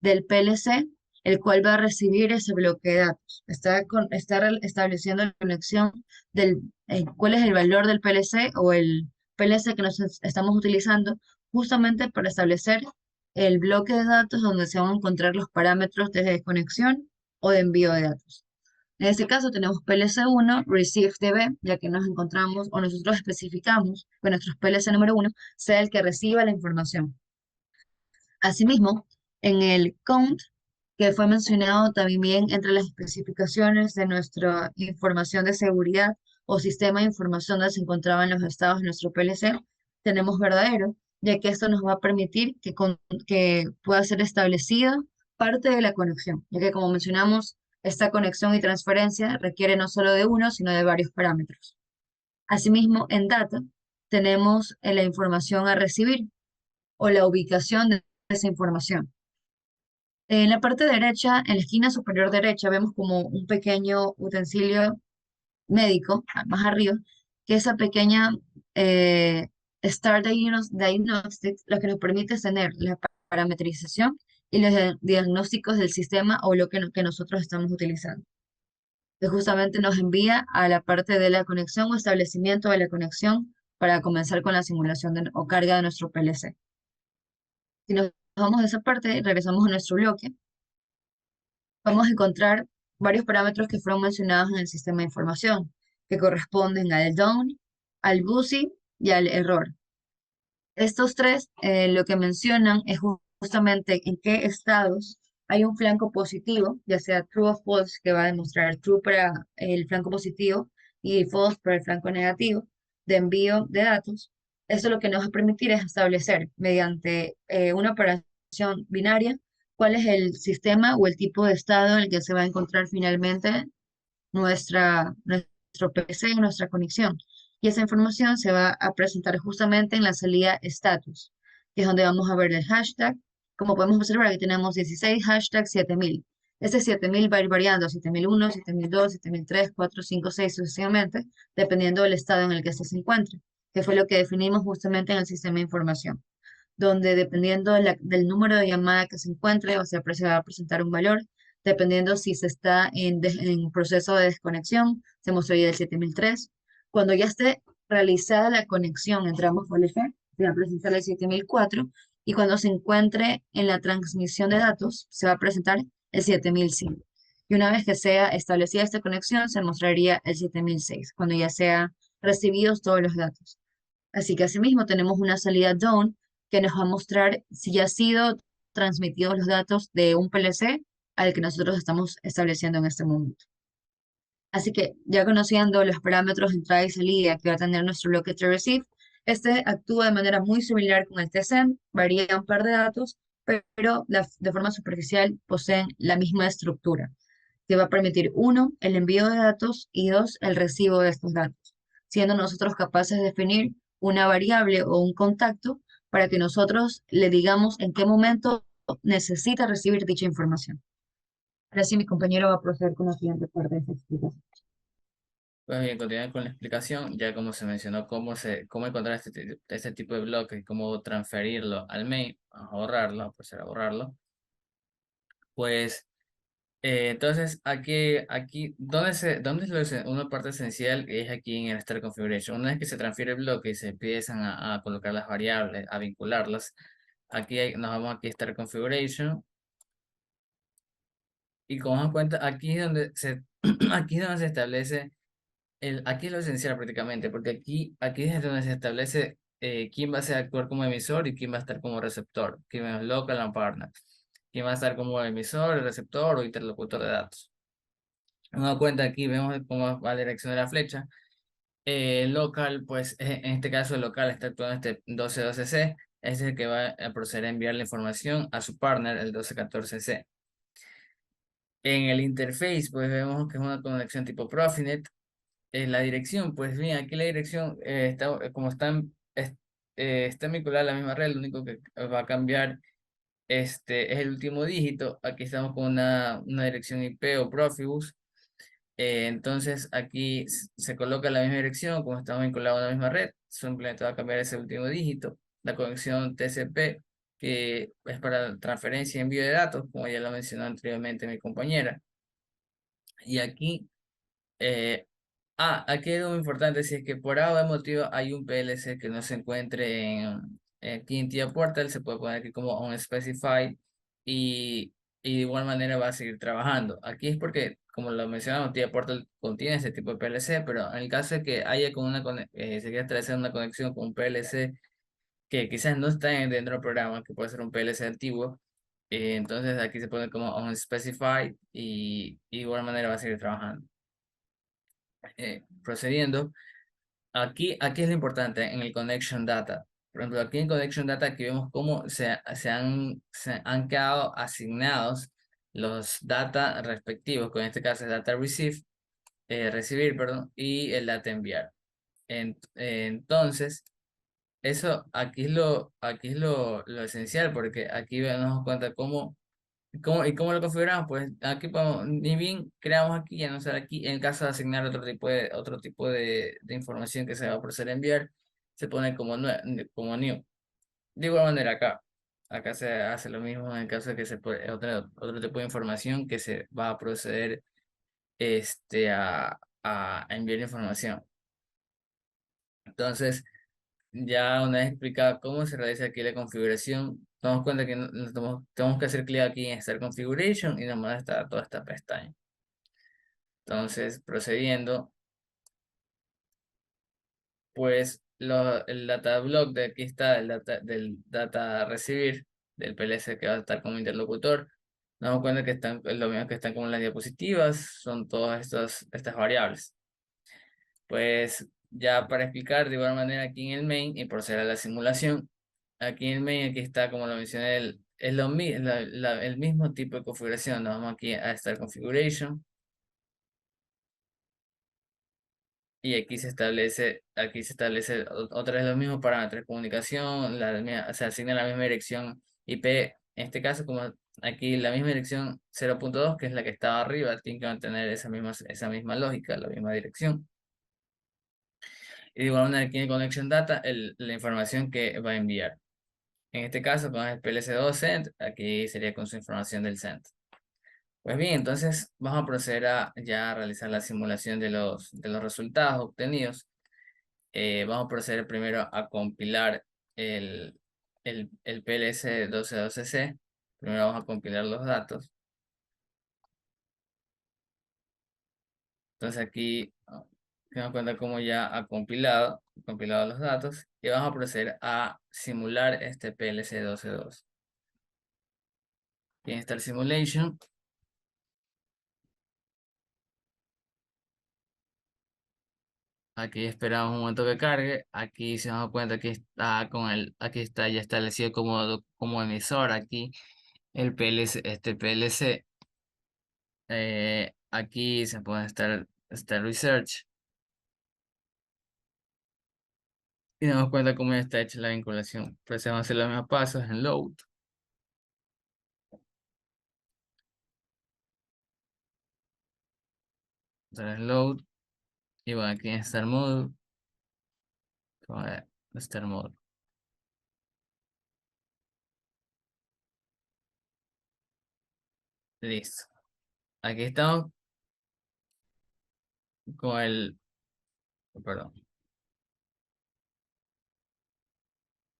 del PLC, el cual va a recibir ese bloque de datos. Estableciendo la conexión del cuál es el valor del PLC o el PLC que estamos utilizando justamente para establecer el bloque de datos donde se van a encontrar los parámetros de desconexión o de envío de datos. En este caso tenemos PLC1, ReceiveDB, ya que nos encontramos o nosotros especificamos que nuestro PLC número 1 sea el que reciba la información. Asimismo, en el count, que fue mencionado también entre las especificaciones de nuestra información de seguridad o sistema de información donde se encontraban los estados de nuestro PLC, tenemos verdadero, ya que esto nos va a permitir que pueda ser establecida parte de la conexión, ya que como mencionamos, esta conexión y transferencia requiere no solo de uno, sino de varios parámetros. Asimismo, en data tenemos la información a recibir o la ubicación de esa información. En la parte derecha, en la esquina superior derecha, vemos como un pequeño utensilio médico, más arriba, que esa pequeña eh, Diagnostics lo que nos permite es tener la parametrización y los diagnósticos del sistema o lo que nosotros estamos utilizando. Que justamente nos envía a la parte de la conexión o establecimiento de la conexión para comenzar con la simulación o carga de nuestro PLC. Si nos vamos a esa parte, regresamos a nuestro bloque, vamos a encontrar varios parámetros que fueron mencionados en el sistema de información, que corresponden al down, al busy y al error. Estos tres lo que mencionan es justamente en qué estados hay un flanco positivo, ya sea true o false, que va a demostrar true para el flanco positivo y false para el flanco negativo de envío de datos. Eso lo que nos va a permitir es establecer mediante una operación binaria cuál es el sistema o el tipo de estado en el que se va a encontrar finalmente nuestro PC, nuestra conexión. Y esa información se va a presentar justamente en la salida status, que es donde vamos a ver el hashtag. Como podemos observar, aquí tenemos 16 hashtags 7000. Ese 7000 va a ir variando, 7001, 7002, 7003, 4, 5, 6 sucesivamente, dependiendo del estado en el que éste se encuentre, que fue lo que definimos justamente en el sistema de información, donde dependiendo del número de llamada que se encuentre, o sea, se va a presentar un valor, dependiendo si se está en proceso de desconexión, se mostraría el 7003. Cuando ya esté realizada la conexión entre ambos PLC, se va a presentar el 7004, y cuando se encuentre en la transmisión de datos, se va a presentar el 7005. Y una vez que sea establecida esta conexión, se mostraría el 7006, cuando ya sean recibidos todos los datos. Así que asimismo tenemos una salida down que nos va a mostrar si ya han sido transmitidos los datos de un PLC al que nosotros estamos estableciendo en este momento. Así que ya conociendo los parámetros de entrada y salida que va a tener nuestro bloque to receive, este actúa de manera muy similar con el TSM, varía un par de datos, pero de forma superficial poseen la misma estructura, que va a permitir, uno, el envío de datos y dos, el recibo de estos datos, siendo nosotros capaces de definir una variable o un contacto para que nosotros le digamos en qué momento necesita recibir dicha información. Ahora sí, mi compañero va a proceder con la siguiente parte de esta explicación. Pues bien, continuando con la explicación, ya como se mencionó cómo encontrar este tipo de bloques y cómo transferirlo al main, a borrarlo, proceder a borrarlo, pues entonces aquí ¿dónde es una parte esencial que es aquí en el Start Configuration? Una vez que se transfiere el bloque y se empiezan a colocar las variables, a vincularlas, nos vamos aquí a Start Configuration y como nos cuenta, aquí es donde se establece aquí es lo esencial prácticamente, porque aquí es donde se establece quién va a ser actuar como emisor y quién va a estar como receptor, quién es local and partner, quién va a estar como emisor, receptor o interlocutor de datos. Nos cuenta aquí, vemos cómo va la dirección de la flecha. Local, pues en este caso el local está actuando este 1212C, es el que va a proceder a enviar la información a su partner, el 1214C. En el interface, pues vemos que es una conexión tipo Profinet. La dirección, pues bien, aquí la dirección está, como está vinculada a la misma red, lo único que va a cambiar es el último dígito. Aquí estamos con una dirección IP o Profibus. Entonces aquí se coloca la misma dirección, como estamos vinculados a la misma red, simplemente va a cambiar ese último dígito. La conexión TCP, que es para transferencia y envío de datos, como ya lo mencionó anteriormente mi compañera. Y aquí, eh, aquí es algo importante, si es que por algún motivo hay un PLC que no se encuentre aquí en TIA Portal, se puede poner aquí como unspecified y, y de igual manera va a seguir trabajando. Aquí es porque, como lo mencionamos, TIA Portal contiene ese tipo de PLC, pero en el caso de que haya con se quiera establecer una conexión con un PLC que quizás no está dentro del programa, que puede ser un PLC antiguo, entonces aquí se pone como unspecified y de igual manera va a seguir trabajando. Procediendo. Aquí es lo importante en el connection data. Por ejemplo, aquí en connection data aquí vemos cómo se han quedado asignados los data respectivos, con este caso es data recibir, perdón, y el data enviar. Entonces, eso aquí es lo esencial, porque aquí nos damos cuenta ¿cómo lo configuramos? Pues aquí podemos, ni bien creamos aquí, ya no será aquí, en caso de asignar otro tipo de información que se va a proceder a enviar, se pone como new. De igual manera acá se hace lo mismo en el caso de que se puede, otro tipo de información que se va a proceder a enviar información. Entonces, ya una vez explicado cómo se realiza aquí la configuración, nos damos cuenta que tenemos que hacer clic aquí en Start Configuration y nomás está toda esta pestaña. Entonces, procediendo, pues el data block de aquí está del data recibir, del PLC que va a estar como interlocutor. Nos damos cuenta que están, es lo mismo que están como en las diapositivas, son todas estas variables. Pues ya para explicar de igual manera aquí en el main y proceder a la simulación, aquí en el main, aquí está como lo mencioné, es el mismo tipo de configuración. Nos vamos aquí a Start Configuration y aquí se establece otra vez los mismos parámetros de comunicación, se asigna la misma dirección IP, en este caso como aquí la misma dirección 0.2 que es la que estaba arriba, tiene que mantener esa misma lógica, la misma dirección. Y de igual manera aquí en Connection Data, la información que va a enviar. En este caso, con el PLC2 send, aquí sería con su información del send. Pues bien, entonces vamos a proceder a ya realizar la simulación de los resultados obtenidos. Vamos a proceder primero a compilar el PLC 1212C. Primero vamos a compilar los datos. Entonces aquí nos damos cuenta cómo ya ha compilado los datos y vamos a proceder a simular este PLC 12.2. Aquí está el simulation. Aquí esperamos un momento que cargue. Aquí se nos da cuenta que aquí está ya establecido como emisor aquí el PLC, este PLC. Aquí se puede estar research y nos damos cuenta cómo ya está hecha la vinculación. Procedemos a hacer los mismos pasos en load. Entonces load y bueno, aquí en Start Mode. Vamos a ver, Start Mode. Listo. Aquí estamos con perdón.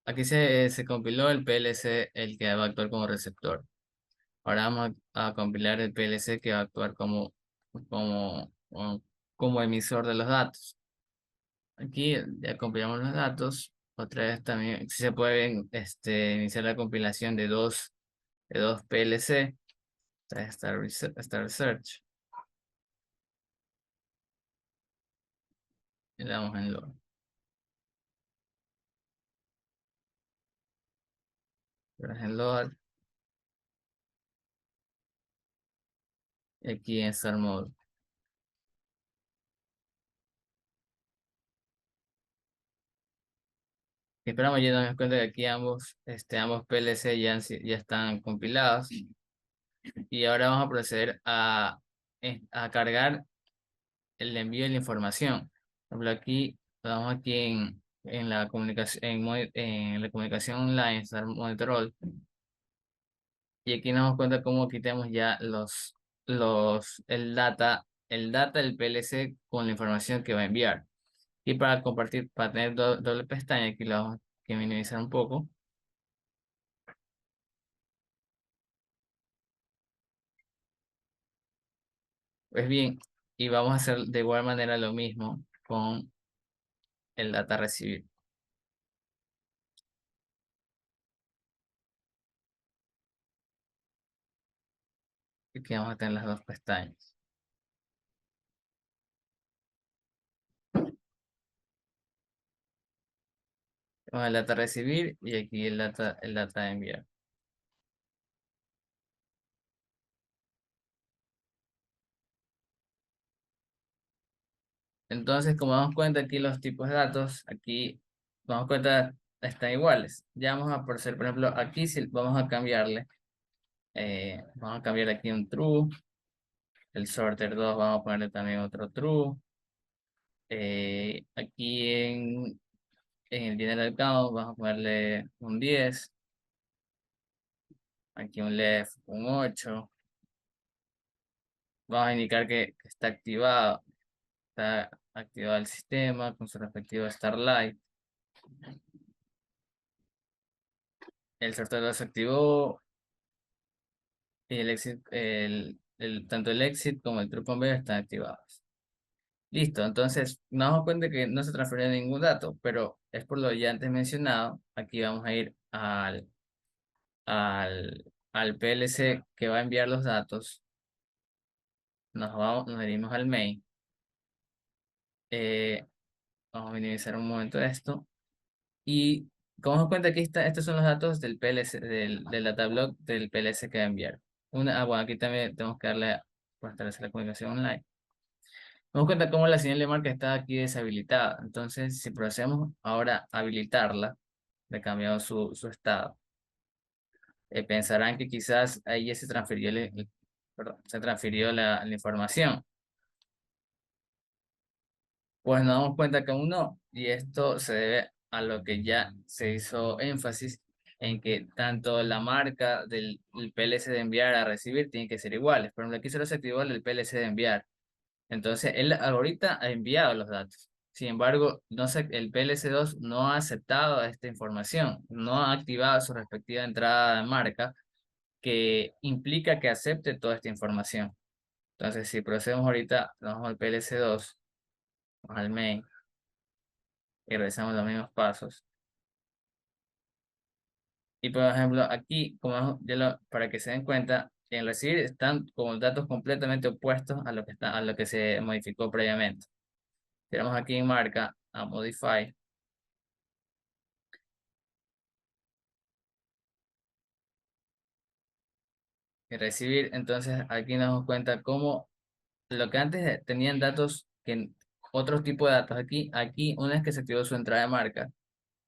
Aquí se compiló el PLC, el que va a actuar como receptor. Ahora vamos a compilar el PLC que va a actuar como, como emisor de los datos. Aquí ya compilamos los datos. Otra vez también si se puede iniciar la compilación de dos PLC. Está Research. Le damos en load. Le damos en load. Y aquí en Start Mode. Y esperamos ya nos cuenta que aquí ambos PLC ya están compilados. Y ahora vamos a proceder a cargar el envío de la información. Por ejemplo, aquí, vamos aquí en la comunicación, en la comunicación online, Start Monitor All, y aquí nos damos cuenta cómo quitamos ya el data del PLC con la información que va a enviar. Y para compartir, para tener doble pestaña, aquí lo vamos a minimizar un poco. Pues bien, y vamos a hacer de igual manera lo mismo con el data recibir. Aquí vamos a tener las dos pestañas. Con el data recibir y aquí el data de enviar. Entonces, como damos cuenta aquí los tipos de datos, aquí damos cuenta están iguales. Ya vamos a proceder, por ejemplo, aquí si vamos a cambiarle, vamos a cambiar aquí un true, el sorter 2 vamos a ponerle también otro true. Aquí en el general count vamos a ponerle un 10, aquí un left, un 8. Vamos a indicar que está activado el sistema con su respectivo Starlight. El sorteo se activó y tanto el exit como el true conveyor están activados. Listo, entonces nos damos cuenta que no se transfirió ningún dato, pero es por lo ya antes mencionado. Aquí vamos a ir al PLC que va a enviar los datos. Nos venimos al main. Eh, Vamos a minimizar un momento esto. Y como nos cuenta, estos son los datos del PLC, del datablock del PLC que va a enviar. Bueno, aquí también tenemos que darle para establecer la comunicación online. Nos damos cuenta cómo la señal de marca está aquí deshabilitada. Entonces, si procedemos ahora a habilitarla, le cambiamos su estado. Pensarán que quizás ahí ya perdón, se transfirió la información. Pues nos damos cuenta que aún no, y esto se debe a lo que ya se hizo énfasis en que tanto la marca del PLC de enviar a recibir tienen que ser iguales. Por ejemplo, aquí solo se activó el PLC de enviar. Entonces, él ahorita ha enviado los datos. Sin embargo, el PLC2 no ha aceptado esta información, no ha activado su respectiva entrada de marca que implica que acepte toda esta información. Entonces, si procedemos ahorita, vamos al PLC2, vamos al main y realizamos los mismos pasos. Y por ejemplo, aquí, para que se den cuenta, en recibir están como datos completamente opuestos a lo que se modificó previamente. Tenemos aquí en marca a Modify y recibir. Entonces aquí nos damos cuenta cómo lo que antes tenían datos, otro tipo de datos aquí una vez que se activó su entrada de marca,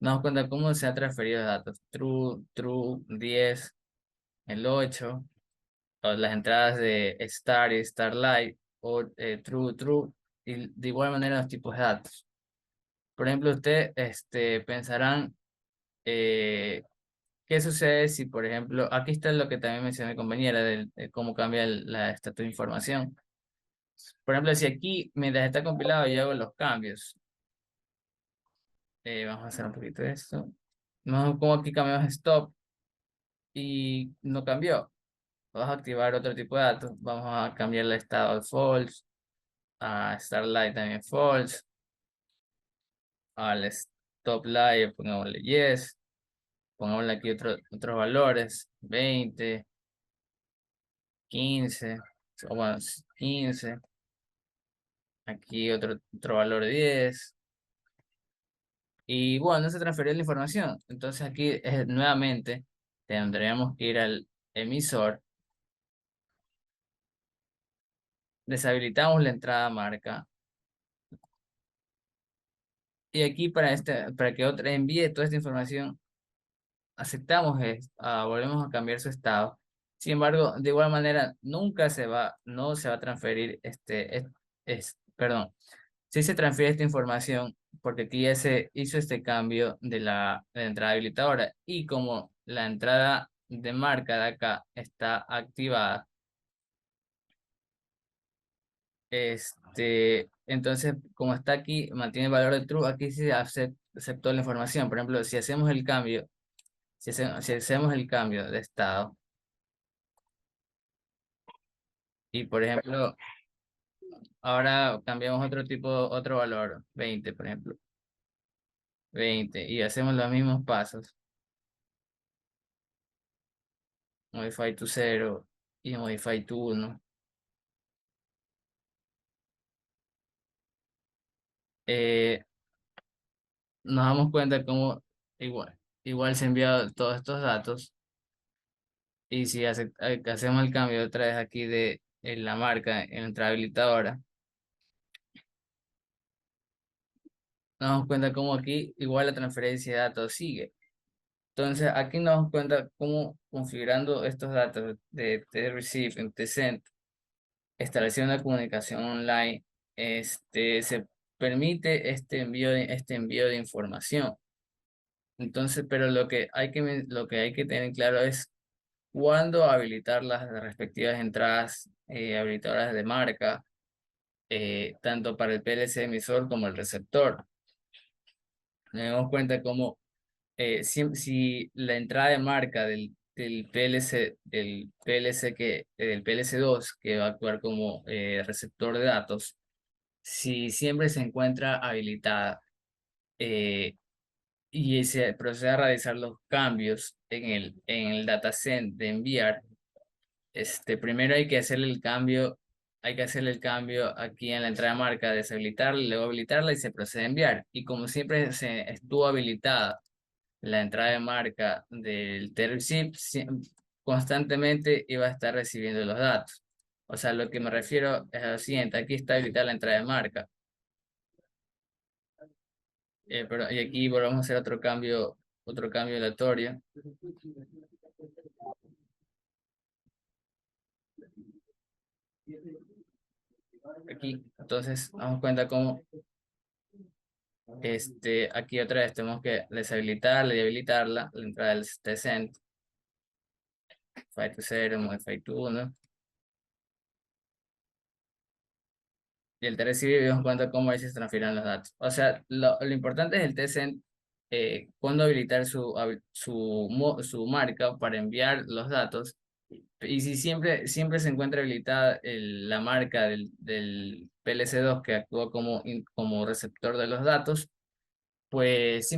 nos damos cuenta cómo se han transferido datos. True, true, 10, el 8, o las entradas de Star y Starlight, o true, true, y de igual manera los tipos de datos. Por ejemplo, usted pensarán, eh, ¿qué sucede si, por ejemplo, aquí está lo que también mencioné mi compañera, de cómo cambia la estatus de información? Por ejemplo, si aquí, mientras está compilado, yo hago los cambios. Vamos a hacer un poquito de esto. Vamos como aquí cambiamos stop y no cambió. Vamos a activar otro tipo de datos. Vamos a cambiar el estado al false, a Starlight también false, al stop light pongámosle yes, pongámosle aquí otros valores, 20, 15, o bueno, 15. Aquí otro valor de 10. Y bueno, no se transfirió la información. Entonces aquí nuevamente tendríamos que ir al emisor, deshabilitamos la entrada marca. Y aquí para que otra envíe toda esta información, aceptamos volvemos a cambiar su estado. Sin embargo, de igual manera, no se va a transferir perdón, sí se transfiere esta información porque aquí ya se hizo este cambio de la entrada habilitadora y como la entrada de marca de acá está activada, entonces como está aquí, mantiene el valor de true, aquí sí aceptó la información. Por ejemplo, si hacemos el cambio, si hacemos el cambio de estado y por ejemplo, ahora cambiamos otro valor, 20 por ejemplo, 20 y hacemos los mismos pasos, modify to 0 y modify to 1. eh, Nos damos cuenta cómo igual se enviado todos estos datos y si hacemos el cambio otra vez aquí de en la marca en entrada habilitadora, nos damos cuenta cómo aquí igual la transferencia de datos sigue. Entonces aquí nos damos cuenta cómo configurando estos datos de TReceive en TSend, estableciendo una comunicación online, se permite este envío de información. Entonces, pero lo que hay que tener claro es cuándo habilitar las respectivas entradas habilitadoras de marca, tanto para el PLC emisor como el receptor. Nos damos cuenta cómo si la entrada de marca del PLC2 que va a actuar como receptor de datos, si siempre se encuentra habilitada eh, y se procede a realizar los cambios en el dataset de enviar, primero hay que hacerle el cambio aquí en la entrada de marca, deshabilitarla, luego habilitarla y se procede a enviar. Y como siempre se estuvo habilitada la entrada de marca del TRZIP, constantemente iba a estar recibiendo los datos. O sea, lo que me refiero es a lo siguiente, aquí está habilitada la entrada de marca, y aquí volvemos a hacer otro cambio aleatorio. Aquí, entonces, damos cuenta cómo aquí otra vez tenemos que deshabilitarla y habilitarla, la entrada del TSENT, Modify to 0, Modify to 1. Y el TRCV nos cuenta cómo ahí se transfieren los datos. O sea, lo importante es el TSENT, cuándo habilitar su marca para enviar los datos. Y si siempre se encuentra habilitada la marca del PLC2 que actúa como receptor de los datos, pues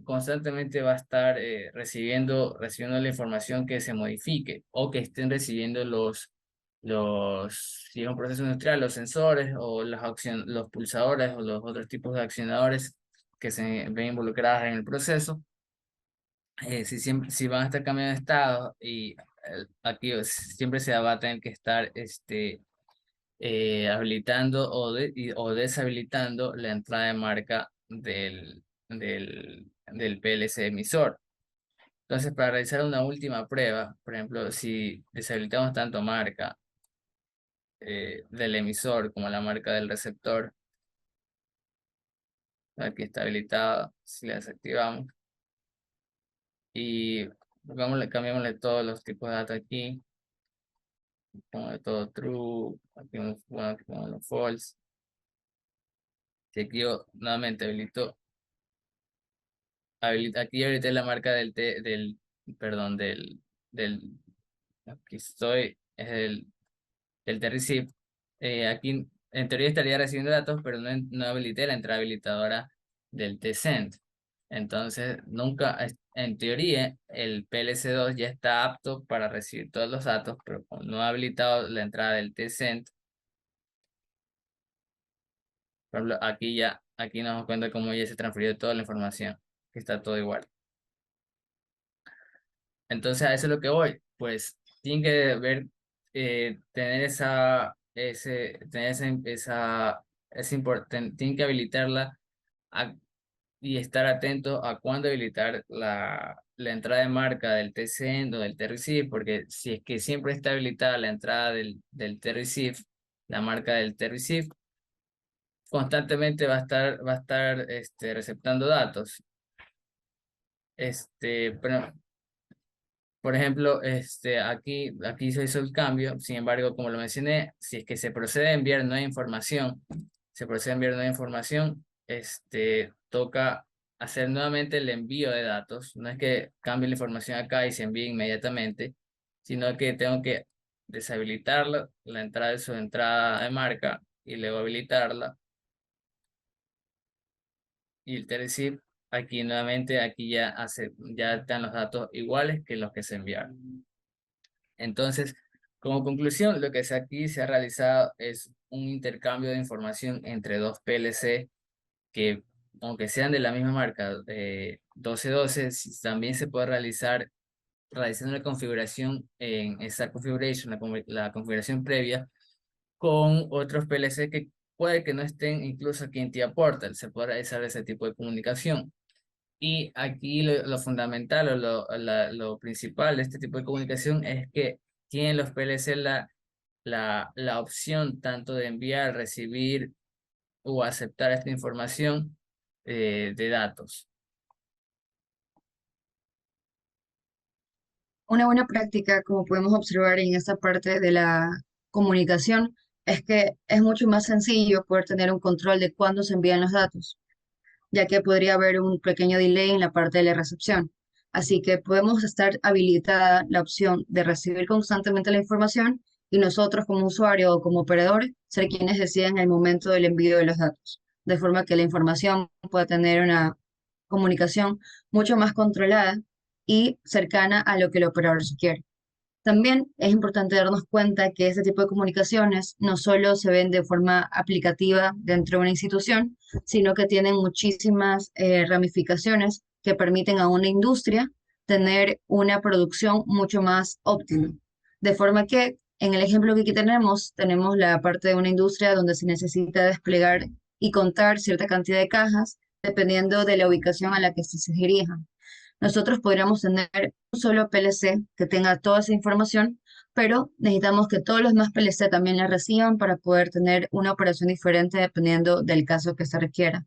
constantemente va a estar recibiendo la información que se modifique o que estén recibiendo si es un proceso industrial, los sensores o los pulsadores o los otros tipos de accionadores que se ven involucradas en el proceso. Si van a estar cambiando de estado y aquí siempre se va a tener que estar habilitando o deshabilitando la entrada de marca del PLC emisor. Entonces, para realizar una última prueba, por ejemplo, si deshabilitamos tanto marca del emisor como la marca del receptor, aquí está habilitado, si la desactivamos y cambiémosle todos los tipos de datos aquí, como de todo true, aquí pongo false, si aquí yo nuevamente aquí ahorita la marca perdón, del, aquí estoy, es del T-Receive. Aquí en teoría estaría recibiendo datos, pero no habilité la entrada habilitadora del T-Send. Entonces, en teoría, el PLC2 ya está apto para recibir todos los datos, pero como no ha habilitado la entrada del T-Send, Por ejemplo, aquí nos damos cuenta cómo ya se transfirió toda la información, que está todo igual. Entonces a eso es lo que voy, pues tienen que ver, tener tienen que habilitarla a- y estar atento a cuándo habilitar la entrada de marca del TCN o del T-Receive, porque si es que siempre está habilitada la entrada del T-Receive, la marca del T-Receive, constantemente va a estar receptando datos. Pero por ejemplo, aquí se hizo el cambio. Sin embargo, como lo mencioné, si es que se procede a enviar nueva información, toca hacer nuevamente el envío de datos. No es que cambie la información acá y se envíe inmediatamente, sino que tengo que deshabilitarla, la entrada de su entrada de marca, y luego habilitarla. Y el TLC, aquí nuevamente, ya están los datos iguales que los que se enviaron. Entonces, como conclusión, lo que aquí se ha realizado es un intercambio de información entre dos PLC que, aunque sean de la misma marca, 1212, también se puede realizar realizando la configuración en esa configuration, la configuración previa, con otros PLC que puede que no estén incluso aquí en TIA Portal. Se puede realizar ese tipo de comunicación. Y aquí lo fundamental, lo principal de este tipo de comunicación es que tienen los PLC la opción tanto de enviar, recibir o aceptar esta información, de datos. Una buena práctica, como podemos observar en esta parte de la comunicación, es que es mucho más sencillo poder tener un control de cuándo se envían los datos, ya que podría haber un pequeño delay en la parte de la recepción. Así que podemos estar habilitada la opción de recibir constantemente la información y nosotros como usuario o como operador ser quienes deciden el momento del envío de los datos, de forma que la información pueda tener una comunicación mucho más controlada y cercana a lo que el operador quiere. También es importante darnos cuenta que este tipo de comunicaciones no solo se ven de forma aplicativa dentro de una institución, sino que tienen muchísimas ramificaciones que permiten a una industria tener una producción mucho más óptima. De forma que en el ejemplo que aquí tenemos la parte de una industria donde se necesita desplegar y contar cierta cantidad de cajas dependiendo de la ubicación a la que se dirija. Nosotros podríamos tener un solo PLC que tenga toda esa información, pero necesitamos que todos los demás PLC también la reciban para poder tener una operación diferente dependiendo del caso que se requiera.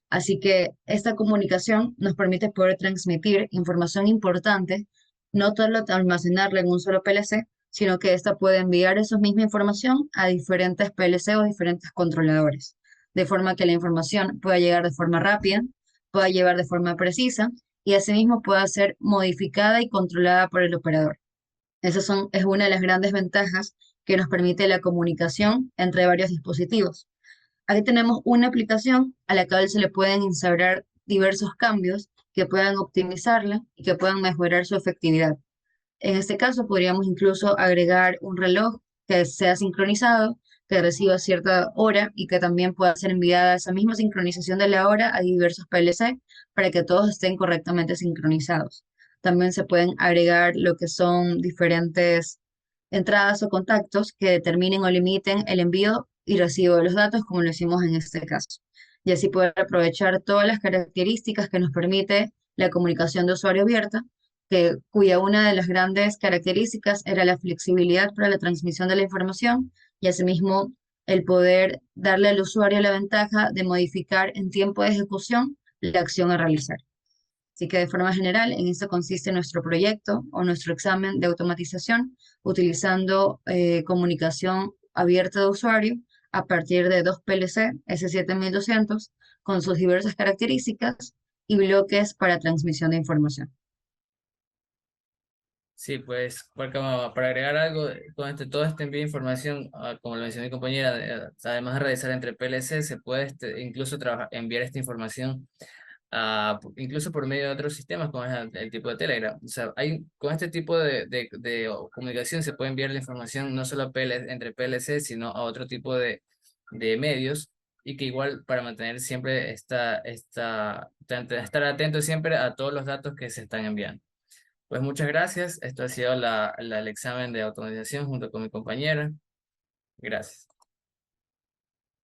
Así que esta comunicación nos permite poder transmitir información importante, no solo almacenarla en un solo PLC, sino que esta puede enviar esa misma información a diferentes PLC o diferentes controladores, de forma que la información pueda llegar de forma rápida, pueda llegar de forma precisa y asimismo pueda ser modificada y controlada por el operador. Es una de las grandes ventajas que nos permite la comunicación entre varios dispositivos. Aquí tenemos una aplicación a la cual se le pueden instaurar diversos cambios que puedan optimizarla y que puedan mejorar su efectividad. En este caso, podríamos incluso agregar un reloj que sea sincronizado, que reciba cierta hora y que también pueda ser enviada esa misma sincronización de la hora a diversos PLC para que todos estén correctamente sincronizados. También se pueden agregar lo que son diferentes entradas o contactos que determinen o limiten el envío y recibo de los datos, como lo hicimos en este caso. Y así poder aprovechar todas las características que nos permite la comunicación de usuario abierta, cuya una de las grandes características era la flexibilidad para la transmisión de la información y asimismo el poder darle al usuario la ventaja de modificar en tiempo de ejecución la acción a realizar. Así que de forma general, en esto consiste nuestro proyecto o nuestro examen de automatización utilizando comunicación abierta de usuario a partir de dos PLC S7200 con sus diversas características y bloques para transmisión de información. Sí, pues, para agregar algo, todo este envío de información, como lo mencionó mi compañera, además de realizar entre PLC, se puede incluso enviar esta información, incluso por medio de otros sistemas, como es el tipo de Telegram. O sea, con este tipo de comunicación se puede enviar la información no solo entre PLC, sino a otro tipo de medios. y que igual para mantener siempre estar atento siempre a todos los datos que se están enviando. Pues muchas gracias. Esto ha sido el examen de automatización junto con mi compañera. Gracias.